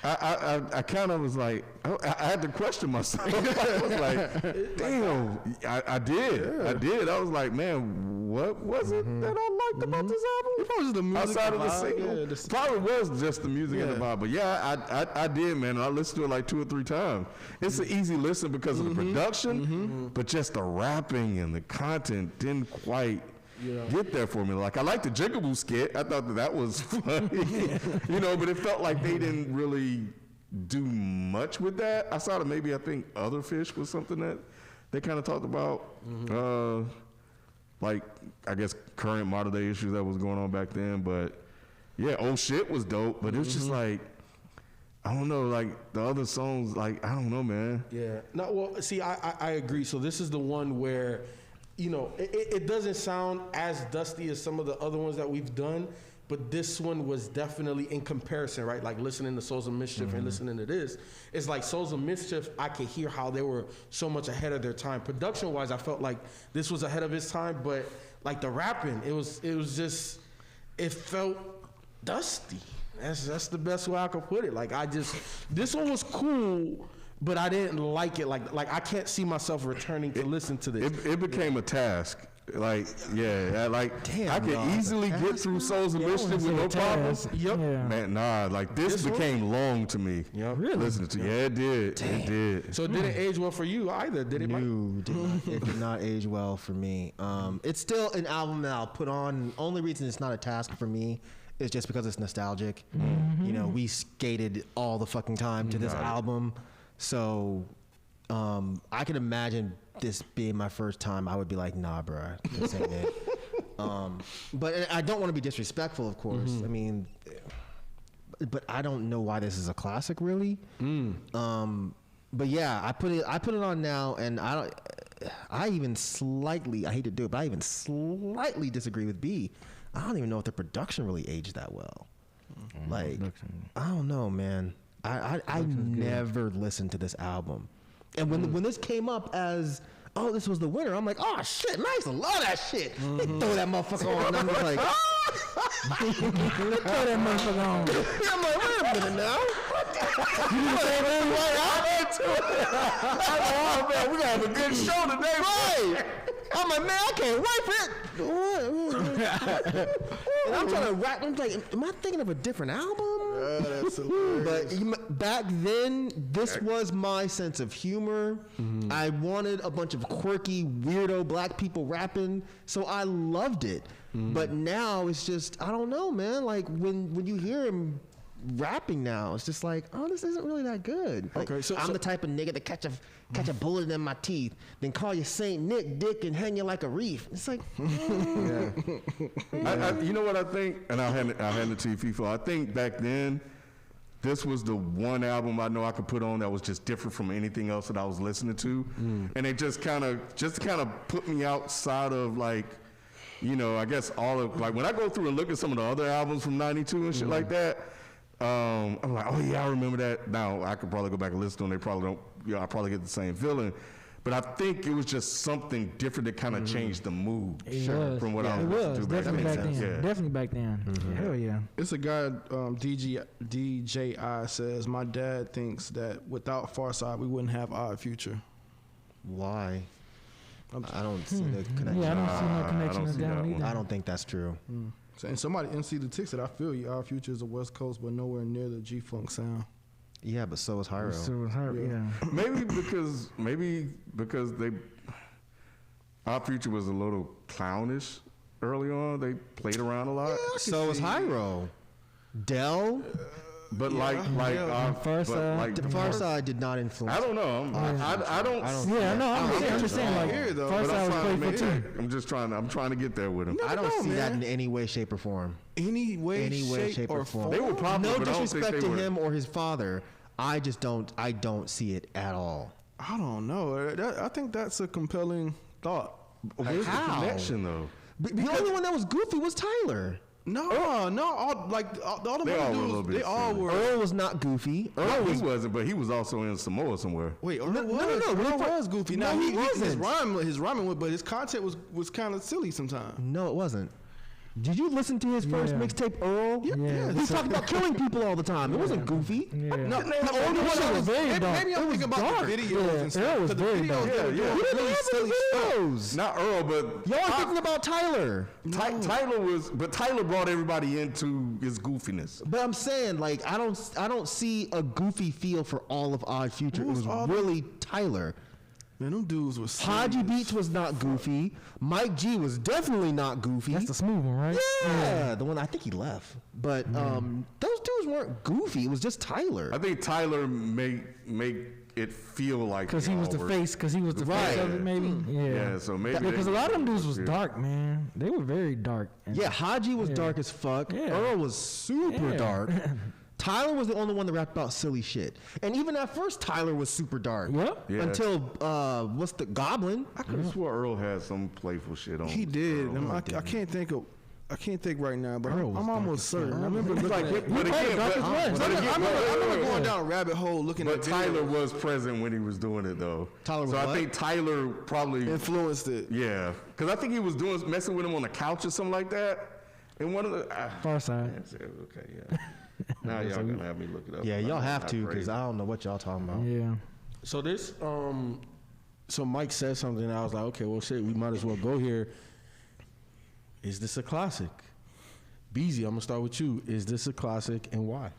I kind of was like, I had to question myself. I was like, damn, I did. I was like, man, what was it that I liked about this album? It was the music outside of the vibe, single. Probably was just the music and the vibe. But yeah, I did, man. I listened to it like 2 or 3 times. It's an easy listen because of the production, but just the rapping and the content didn't quite get there for me. Like, I liked the Jigaboo skit. I thought that was funny, you know, but it felt like they didn't really do much with that. I saw that maybe I think Other Fish was something that they kind of talked about, like, I guess current modern day issues that was going on back then. But yeah, Oh Shit was dope, but it was just like, I don't know, like the other songs, like, I don't know, man. Yeah. No, well, see, I agree. So this is the one where, you know, it doesn't sound as dusty as some of the other ones that we've done, but this one was definitely in comparison, right? Like listening to Souls of Mischief and listening to this, it's like Souls of Mischief, I could hear how they were so much ahead of their time. Production-wise, I felt like this was ahead of its time, but like the rapping, it was just, it felt dusty. That's the best way I could put it. Like, this one was cool, but I didn't like it. Like I can't see myself returning to listen to this. It became a task. Like, damn, I could easily get through Souls of Mischief with no problems. Yep. Yeah. Man, nah, like this became long to me. Yep. Really? Listening to it did. Damn. It did. So it didn't age well for you either, did it, Mike? No, it did not age well for me. It's still an album that I'll put on. Only reason it's not a task for me is just because it's nostalgic. You know, we skated all the fucking time to this album. So I can imagine this being my first time. I would be like, nah, bro, this ain't it. But I don't want to be disrespectful, of course. I mean, but I don't know why this is a classic, really. But yeah, I put it on now, and I even slightly, I hate to do it, but I even slightly disagree with B. I don't even know if the production really aged that well. Like, I don't know, man. I never listened to this album, and when this came up as, oh, this was the winner, I'm like, oh shit, man, I used to love that shit. They throw that motherfucker on, and I'm just like, Throw that motherfucker on. I'm like, wait a minute now. Oh man, we gotta have a good show today, Right. I'm like, man, I can't wait for it. And I'm trying to rap. I'm like, am I thinking of a different album? That's hilarious. But back then, this was my sense of humor. I wanted a bunch of quirky, weirdo black people rapping, so I loved it. But now it's just, I don't know, man. Like when you hear him rapping now, it's just like, oh, this isn't really that good. Like, Okay, so- I'm the type of nigga that catch a bullet in my teeth, then call you Saint Nick Dick and hang you like a reef. It's like, you know what I think, and I'll hand it to you, Feefo. I think back then, this was the one album I know I could put on that was just different from anything else that I was listening to, and it just kind of put me outside of, like, you know, I guess all of, like, when I go through and look at some of the other albums from '92 and shit like that, I'm like, oh yeah, I remember that. Now I could probably go back and listen to them. They probably don't, you know, I probably get the same feeling. But I think it was just something different that kind of changed the mood from what I was listening to back definitely then. back then. Yeah. Definitely back then. Hell yeah. It's a guy, DJI says, my dad thinks that without Pharcyde, we wouldn't have Odd Future. why? I don't see the connection. Yeah, I don't see no I connection don't with see that that one one. either. I don't think that's true. And somebody, MC the Tick said, I feel you. Odd Future is a West Coast, but nowhere near the G-Funk sound. Yeah, but so is Hyro. So it was her, yeah. Maybe because they, Our Future was a little clownish early on. They played around a lot. So is Hyro. Dell, But like Pharcyde. the Pharcyde did not influence. I don't know. I don't. Yeah, no, I'm just saying, like, hear, though. but Pharcyde was I'm played for trying, too. I'm just trying. I'm trying to get there with him. I don't know, see that in man. any way, shape, or form. Any way, shape, or form. They were popular, No but I don't think disrespect they to were. him or his father. I just don't. I don't see it at all. I don't know. I think that's a compelling thought. Where's the How? connection though? The only one that was goofy was Tyler. No, all the other They all were a little dudes, bit they all silly. were. Earl was not goofy. No, he wasn't, but he was also in Samoa somewhere. Wait, Earl No, was. no, no, Earl no, was goofy. no, Now he his wasn't. rhyming was, but his content was kind of silly sometimes. No, it wasn't. Did you listen to his first Yeah. mixtape, Earl? Yeah. He talked about killing people all the time. It wasn't goofy. Yeah. No, The only one that was very dark. maybe I'm thinking about the videos Yeah, and stuff. Earl was 'cause the very videos dark. they were Yeah, doing yeah. He didn't really have silly stuff. any videos. Not Earl, but Y'all are thinking about Tyler. Tyler brought everybody into his goofiness. But I'm saying, like, I don't see a goofy feel for all of Odd Future. It Who's was all- really Tyler. Man, them dudes was Haji serious. Beats was not goofy. Mike G was definitely not goofy. That's the smooth one, right? yeah, the one I think he left. But those dudes weren't goofy. It was just Tyler. I think Tyler make it feel like Because he was the face. Because he was the face of it, maybe. Yeah. Yeah, so maybe they- Because a lot of them dudes was dark, man. They were very dark. And Yeah, Haji was Yeah. dark as fuck. Yeah. Earl was super Yeah. dark. Tyler was the only one that rapped about silly shit. And even at first, Tyler was super dark. Yep. Yeah. Until, what's the Goblin? I could have swore Earl had some playful shit on. He did. Earl. I can't think right now, but Earl was I'm almost certain. I remember looking Like, at it. but again, dark as what? I remember but- going down a rabbit hole looking But at Tyler videos. was present when he was doing it, though. Tyler was so I what? think Tyler probably, influenced it. yeah, because I think he was messing with him on the couch or something like that. And one of the Far-side. okay, yeah. Now y'all gonna have me look it up. Yeah, y'all have Not to, crazy. because I don't know what y'all talking about. Yeah. So this, so Myke said something, and I was like, okay, well, shit, we might as well go here. Is this a classic? Beezy, I'm gonna start with you. Is this a classic, and why?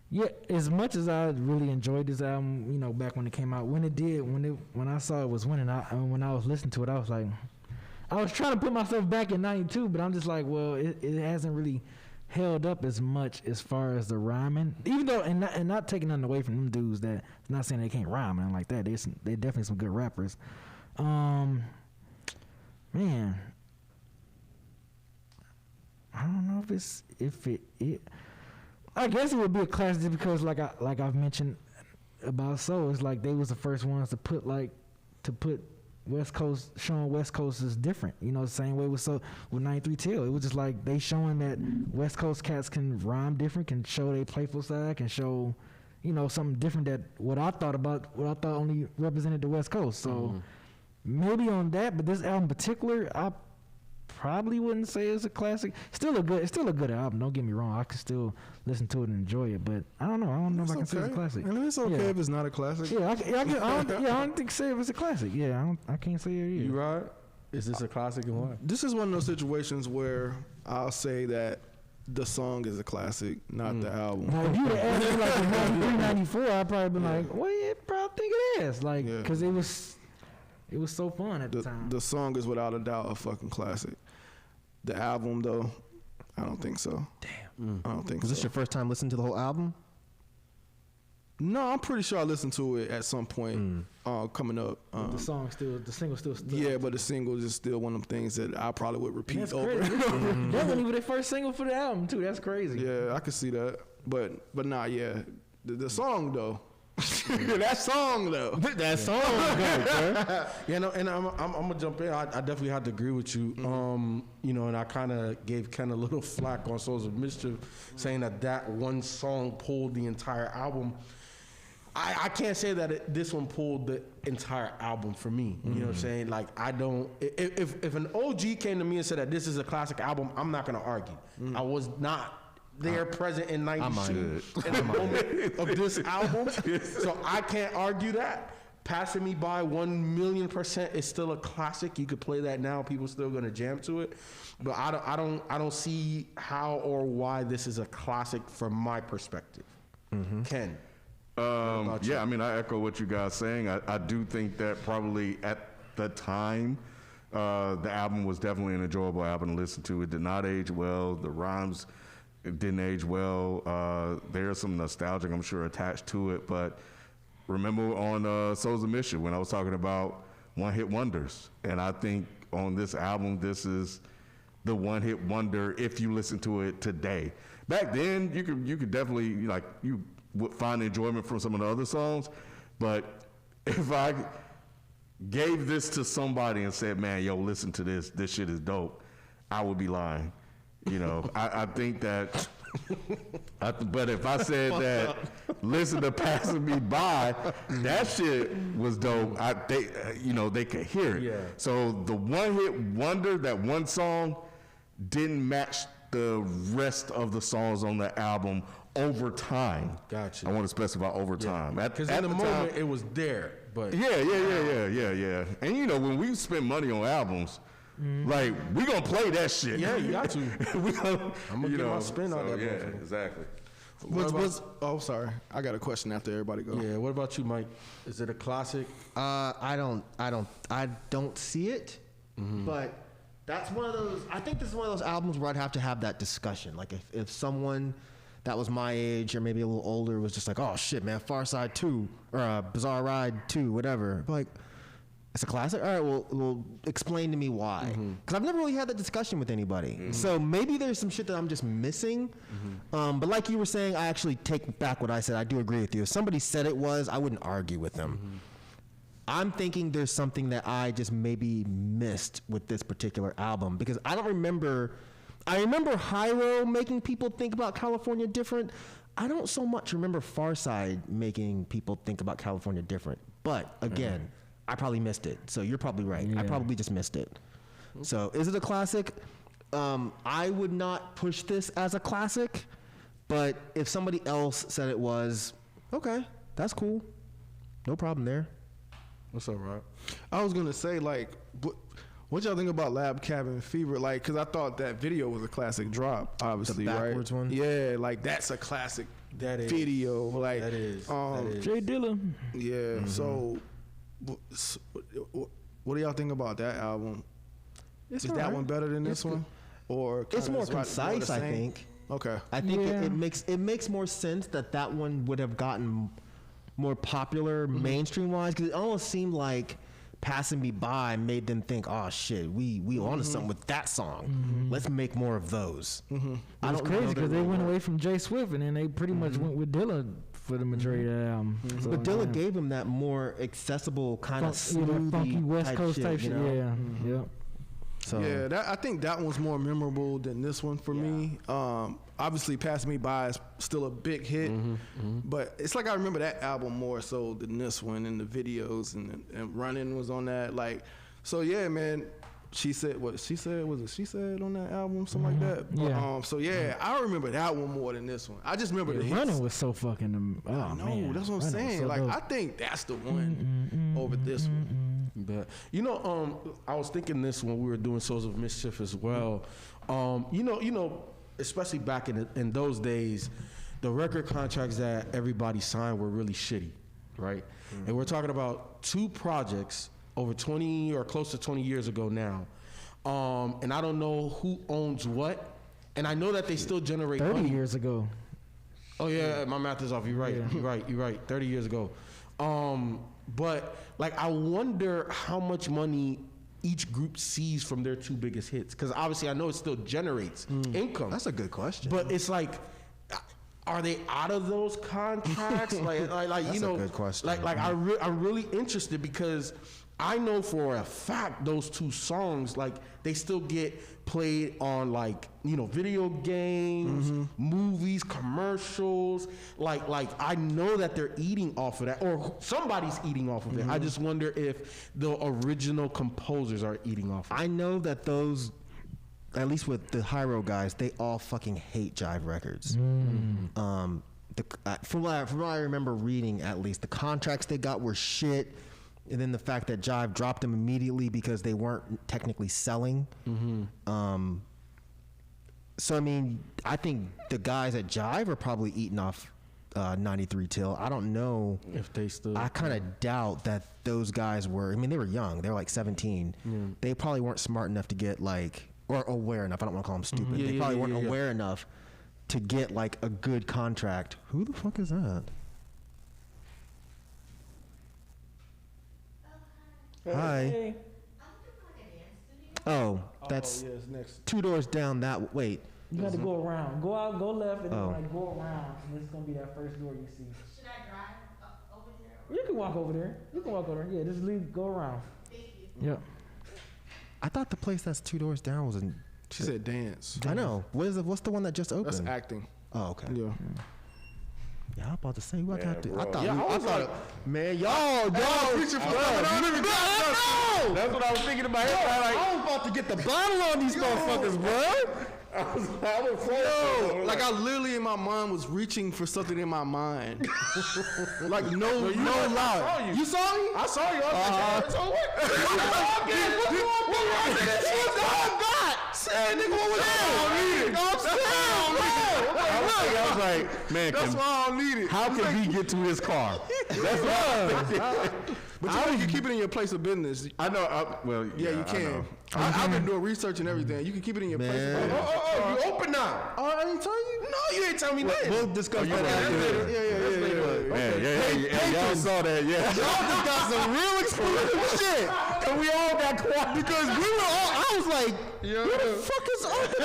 Yeah, as much as I really enjoyed this album, you know, back when it came out, when I saw it was winning, when I was listening to it, I was like, I was trying to put myself back in '92, but I'm just like, well, it hasn't really held up as much as far as the rhyming, even though, and not taking nothing away from them dudes. That not saying they can't rhyme and like that. They're definitely some good rappers. Man, I don't know if it. I guess it would be a classic just because like I've mentioned about Soul, it's like they was the first ones to put West Coast, showing West Coast is different. You know, the same way with 93 Till. It was just like they showing that West Coast cats can rhyme different, can show their playful side, can show, you know, something different that what I thought only represented the West Coast. So maybe on that, but this album in particular, I probably wouldn't say it's a classic. It's still a good album. Don't get me wrong. I can still listen to it and enjoy it, but I don't know if I can say it's a classic. And it's okay if it's not a classic. Yeah, I don't think say if it's a classic. Yeah, I can't say it either. You right? Is this a classic and why? This is one of those situations where I'll say that the song is a classic, not the album. Now, if you would asked me like in 93, 94, I'd probably be like, well, yeah, probably think it is. Like, because it was so fun at the time. The song is without a doubt a fucking classic. The album, though, I don't think so. Damn. I don't think Was so. this your first time listening to the whole album? No, I'm pretty sure I listened to it at some point coming up. The single still stuck. Yeah, but the single is still one of them things that I probably would repeat That's over. crazy. That wasn't even their first single for the album, too. That's crazy. Yeah, I could see that. But nah, yeah. The song, though. That song, though. That song. Yeah, no, and I'm gonna jump in. I definitely have to agree with you. You know, and I kind of gave Ken a little flack on Souls of Mischief, saying that one song pulled the entire album. I can't say that this one pulled the entire album for me. You know what I'm saying? Like, I don't. If an OG came to me and said that this is a classic album, I'm not gonna argue. I was not there present in 92 in the moment of this album, so I can't argue that. Passing Me By 1,000,000% is still a classic. You could play that now, people still gonna jam to it. But I don't see how or why this is a classic from my perspective. Ken. Yeah, I mean, I echo what you guys saying. I do think that probably at the time, the album was definitely an enjoyable album to listen to. It did not age well. The rhymes didn't age well. There's some nostalgia, I'm sure, attached to it. But remember on Souls of Mischief when I was talking about one-hit wonders, and I think on this album, this is the one-hit wonder if you listen to it today. Back then, you could definitely you would find enjoyment from some of the other songs, but if I gave this to somebody and said, man, yo, listen to this shit is dope, I would be lying. You know, I think that, but if I said that, listen to Passing Me By, that shit was dope. They could hear it. Yeah. So the one-hit wonder, that one song, didn't match the rest of the songs on the album over time. Gotcha. I want to specify over time. Because in the moment, it was there. But Yeah. And you know, when we spend money on albums, like, we gonna play that shit. yeah, you got to. I'm gonna get my spin on that. Yeah, motherfucker. exactly. Sorry. I got a question after everybody go. Yeah. What about you, Myke? Is it a classic? I don't see it, but that's one of those. I think this is one of those albums where I'd have to have that discussion. Like if someone that was my age or maybe a little older was just like, oh shit, man, Pharcyde 2 or Bizarre Ride 2, whatever. Like, it's a classic. All right, well, explain to me why. Because I've never really had that discussion with anybody. So maybe there's some shit that I'm just missing. But like you were saying, I actually take back what I said. I do agree with you. If somebody said it was, I wouldn't argue with them. I'm thinking there's something that I just maybe missed with this particular album because I don't remember. I remember Hyro making people think about California different. I don't so much remember Pharcyde making people think about California different. But again, I probably missed it. So you're probably right. Yeah. I probably just missed it. So is it a classic? I would not push this as a classic, but if somebody else said it was, okay, that's cool. No problem there. What's up, Rob? I was gonna say, like, what y'all think about Lab Cabin Fever? Like, cause I thought that video was a classic drop, obviously, The backwards right? one? Yeah, like that's a classic That is. video. Like, That is. Jay Dilla. yeah. So, what do y'all think about that album? It's Is all that right. one better than this one, or It's kinda more is right- concise, the I same? think. Okay. I think Yeah. it makes more sense that one would have gotten more popular mainstream wise because it almost seemed like Passing Me By made them think, oh shit, we onto something with that song. Let's make more of those. I It's crazy because they went away from Jay Swift and then they pretty much went with Dilla for the majority of the album. So, But Dilla gave him that more accessible kind of smoothie funky West type Coast shit, type you shit. know? Yeah, yeah. So Yeah, I think that one's more memorable than this one for me. Obviously, Pass Me By is still a big hit, but it's like I remember that album more so than this one, and the videos and Running was on that. Like, so yeah, man. She said what she said was it? She said on that album something like that. Yeah. So yeah, I remember that one more than this one. I just remember the hits. Running was so fucking. Oh No, man, that's what I'm Running was saying. so Like, dope. I think that's the one over this one. But you know, I was thinking this when we were doing Souls of Mischief as well. You know, especially back in those days, the record contracts that everybody signed were really shitty, right? And we're talking about 2 projects over 20 or close to 20 years ago now. And I don't know who owns what. And I know that they still generate 30 money. years ago. Oh yeah, my math is off. You're right. Yeah. You're right. 30 years ago. But like, I wonder how much money each group sees from their 2 biggest hits. Because obviously, I know it still generates income. that's a good question. But it's like, are they out of those contracts? like That's you know, a good question. I'm really interested because I know for a fact those 2 songs, like, they still get played on, like, you know, video games, movies, commercials. Like I know that they're eating off of that, or somebody's eating off of it. I just wonder if the original composers are eating off of it. I know that those, at least with the Hyro guys, they all fucking hate Jive Records. From what I remember reading, at least, the contracts they got were shit. And then the fact that Jive dropped them immediately because they weren't technically selling. So, I mean, I think the guys at Jive are probably eating off 93 Till. I don't know If they still, I kind of doubt that those guys were, I mean, they were young. They were like 17. They probably weren't smart enough to get like, or aware enough. I don't want to call them stupid. They probably weren't aware enough to get like a good contract. Who the fuck is that? Hi. Oh, that's yeah, it's next. 2 doors down that, wait. You got to go around. Go out, go left, and Oh. then like go around. And this is gonna be that first door you see. Should I drive over there? You can walk over there. You can walk over there. Yeah, just leave. Go around. Yep. I thought the place that's 2 doors down was in, She said dance. I know. What's the one that just opened? That's acting. Oh, okay. Yeah. Yeah, I'm about to say, what got to, I thought, Yeah, I was man, y'all, preaching for that's what I was thinking about. I was about to get the bottle on these motherfuckers, bro. Yo, like I literally in my mind was reaching for something in my mind. Like no lie. You saw me? I saw you. I was like, I was like, man, That's why I don't need it. how can he get to his car? That's what I was thinking. But you know you can keep it in your place of business. I know. Well, Yeah, you I can. know. I've been doing research and everything. You can keep it in your place of business. oh, you open now. Oh, I didn't tell you? No, you ain't tell me that. We'll discuss that after. Yeah. Man, yeah, y'all saw that, yeah. Y'all just got some real exclusive shit. Cause we all got quiet Because we were all, I was like, what the fuck is on the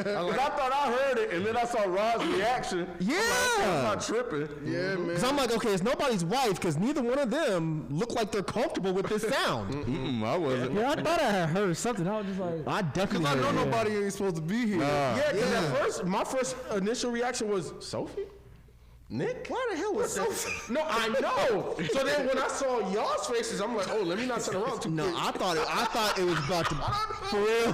door? I thought I heard it, and then I saw Rod's reaction. I'm Yeah. not tripping. Yeah, man. Because I'm like, okay, it's nobody's wife because neither one of them look like they're comfortable with this sound. I wasn't. Yeah, I thought I had heard something. I was just like, I definitely I know heard it. nobody ain't supposed to be here. Yeah, because at first, my first initial reaction was, Sophie? Nick? Why the hell was Sophie? No, I know. So then when I saw y'all's faces, I'm like, oh, let me not turn around too No, quick. I thought it was about to. For real?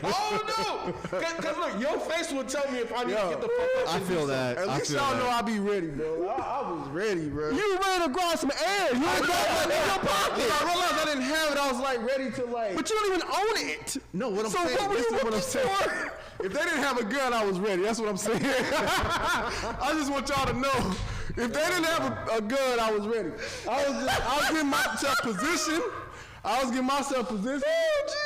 Oh, no. Because look, your face would tell me if I need to get the fuck up. I feel that. At I least feel y'all know that. I be ready, bro. I was ready, bro. You ready to grab some air? You ain't got that in your When pocket. I realized I didn't have it, I was like ready to like. But you don't even own it. No, what I'm So saying. what were you Listen to what I'm looking saying. If they didn't have a gun, I was ready. That's what I'm saying. I just want y'all to know. If they didn't have a gun, I was ready. I was getting myself positioned. I was getting myself positioned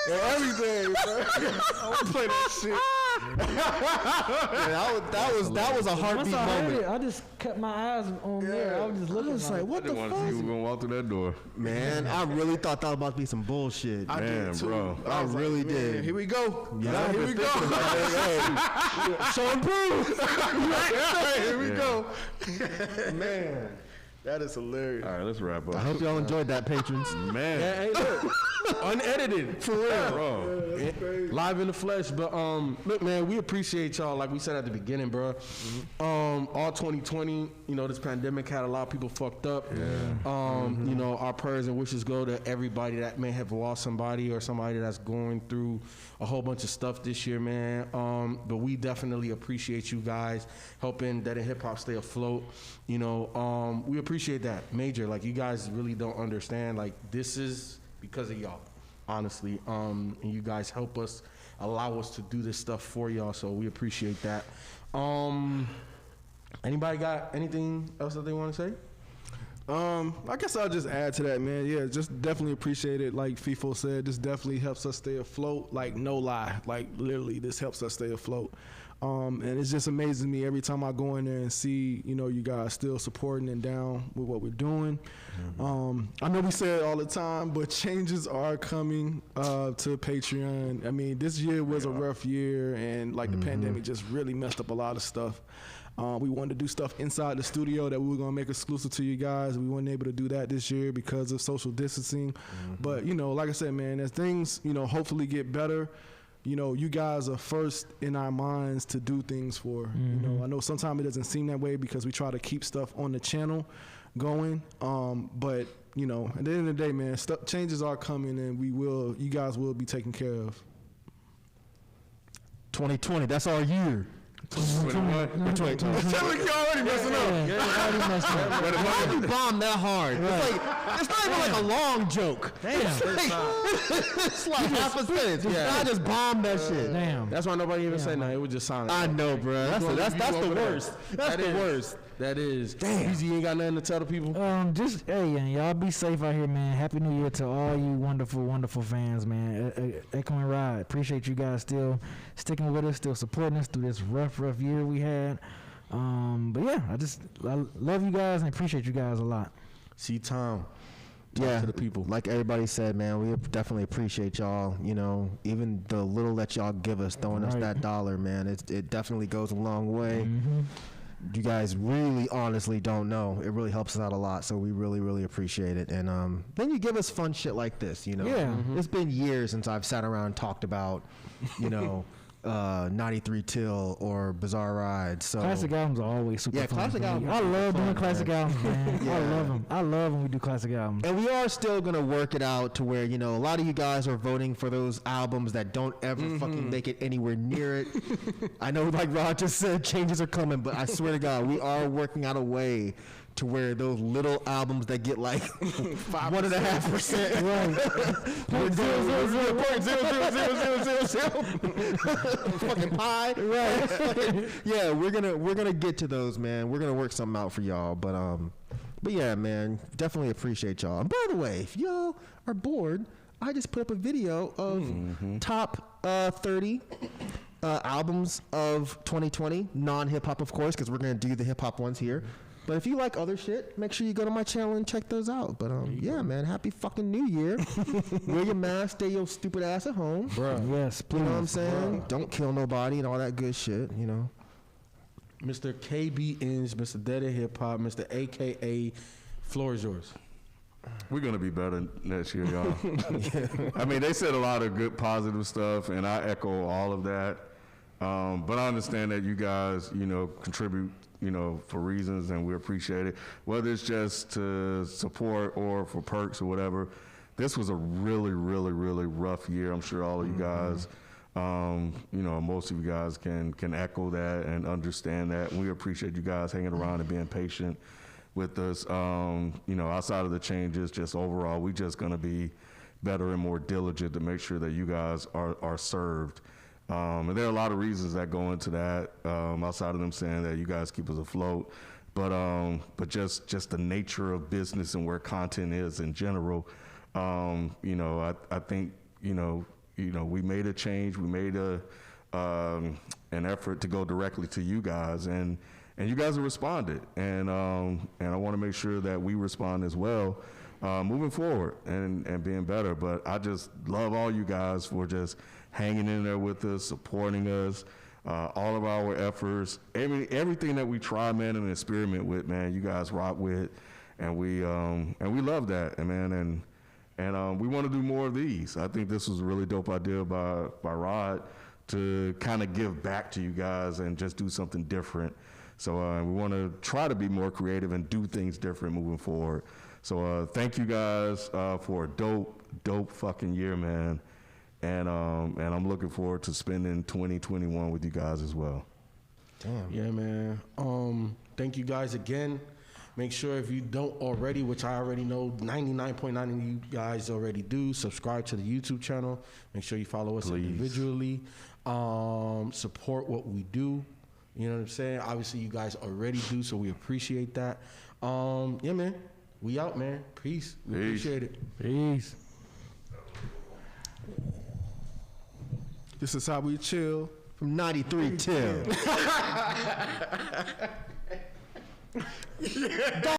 and everything, bro. I want to play that shit. That was a heartbeat Once I heard moment. it, I just kept my eyes on there. I was just looking like, What I didn't want to see who was gonna walk through that door. Man, I really thought that was about to be some bullshit. I Man, did too. bro. I was really like, man, did. Here we go. Yeah, Here we go. Show and prove. Here we Yeah. go. Man, that is hilarious. All right, let's wrap up. I hope y'all enjoyed that, patrons. Man, Yeah, hey, look, unedited for real. bro. Live in the flesh, but look, man, we appreciate y'all. Like we said at the beginning, bro. All 2020, you know, this pandemic had a lot of people fucked up. You know, our prayers and wishes go to everybody that may have lost somebody or somebody that's going through a whole bunch of stuff this year, man. But we definitely appreciate you guys helping Dead and Hip Hop stay afloat. You know, we appreciate that major. Like, you guys really don't understand. Like, this is because of y'all. Honestly, and you guys help us, allow us to do this stuff for y'all, so we appreciate that. Anybody got anything else that they want to say? I guess I'll just add to that, man. Yeah, just definitely appreciate it. Like Feefo said, this definitely helps us stay afloat. Like, no lie. Like, literally, this helps us stay afloat. And it's just amazing me every time I go in there and see, you know, you guys still supporting and down with what we're doing. I know we say it all the time, but changes are coming to Patreon. I mean, this year was a rough year, and like the pandemic just really messed up a lot of stuff. We wanted to do stuff inside the studio that we were going to make exclusive to you guys. We weren't able to do that this year because of social distancing. But, you know, like I said, man, as things, you know, hopefully get better, you know, you guys are first in our minds to do things for. You know, I know sometimes it doesn't seem that way because we try to keep stuff on the channel going. But, you know, at the end of the day, man, changes are coming, and you guys will be taken care of. 2020, that's our year. 2020. Telling you already messing up. Why would you bomb that hard? It's not even like a long joke. damn, It's like half a sentence. I just bombed that shit. damn. That's why nobody even say nothing. It was just silent. I know, bro. That's the worst. That's the worst. That is. Damn. Beezy ain't got nothing to tell the people. Just y'all be safe out here, man. Happy New Year to all you wonderful, wonderful fans, man. Echoing Ride, appreciate you guys still sticking with us, still supporting us through this rough year we had. But yeah, I love you guys and appreciate you guys a lot. See Tom. Yeah, to the people. Like everybody said, man, we definitely appreciate y'all. You know, even the little that y'all give us, throwing us that dollar, man, it definitely goes a long way. You guys really honestly don't know. It really helps us out a lot, so we really, really appreciate it. And then you give us fun shit like this, you know. Yeah. It's been years since I've sat around and talked about, you know, 93 Till or Bizarre Ride. So Classic albums are always super fun. classic for me. albums I are love fun, doing classic man. albums, man. I love them. I love when we do classic albums. And we are still gonna work it out to where, you know, a lot of you guys are voting for those albums that don't ever fucking make it anywhere near it. I know, like Rod just said, changes are coming, but I swear to God, we are working out a way to where those little albums that get like 1.5%, fucking pie, right? Yeah, we're gonna get to those, man. We're gonna work something out for y'all, but yeah, man, definitely appreciate y'all. And by the way, if y'all are bored, I just put up a video of top 30 albums of 2020, non-hip hop, of course, because we're gonna do the hip hop ones here. But if you like other shit, make sure you go to my channel and check those out. But yeah, man, happy fucking New Year. Wear your mask, stay your stupid ass at home. Bruh. Yes, please. You know what I'm saying? Don't kill nobody and all that good shit, you know. Mr. KB Inge, Mr. Dead and Hip Hop, Mr. AKA, floor is yours. We're gonna be better next year, y'all. I mean, they said a lot of good, positive stuff, and I echo all of that. But I understand that you guys, you know, contribute, you know, for reasons, and we appreciate it. Whether it's just to support or for perks or whatever, this was a really, really, really rough year. I'm sure all of you guys, you know, most of you guys can echo that and understand that. And we appreciate you guys hanging around and being patient with us. You know, outside of the changes, just overall, we just gonna be better and more diligent to make sure that you guys are served. And there are a lot of reasons that go into that, outside of them saying that you guys keep us afloat. But just the nature of business and where content is in general, You know, I think, you know, we made a change. We made an effort to go directly to you guys, and you guys have responded. And I want to make sure that we respond as well, moving forward and being better. But I just love all you guys for just hanging in there with us, supporting us, all of our efforts, everything that we try, man, and experiment with, man, you guys rock with, and we love that, man, and we want to do more of these. I think this was a really dope idea by Rod to kind of give back to you guys and just do something different. So we want to try to be more creative and do things different moving forward. So thank you guys for a dope fucking year, man. And I'm looking forward to spending 2021 with you guys as well. Damn. Yeah, man. Thank you guys again. Make sure if you don't already, which I already know 99.9 of you guys already do, subscribe to the YouTube channel. Make sure you follow us individually. Support what we do. You know what I'm saying? Obviously, you guys already do, so we appreciate that. Yeah, man. We out, man. Peace. We appreciate it. Peace. This is how we chill. From 93 Tim.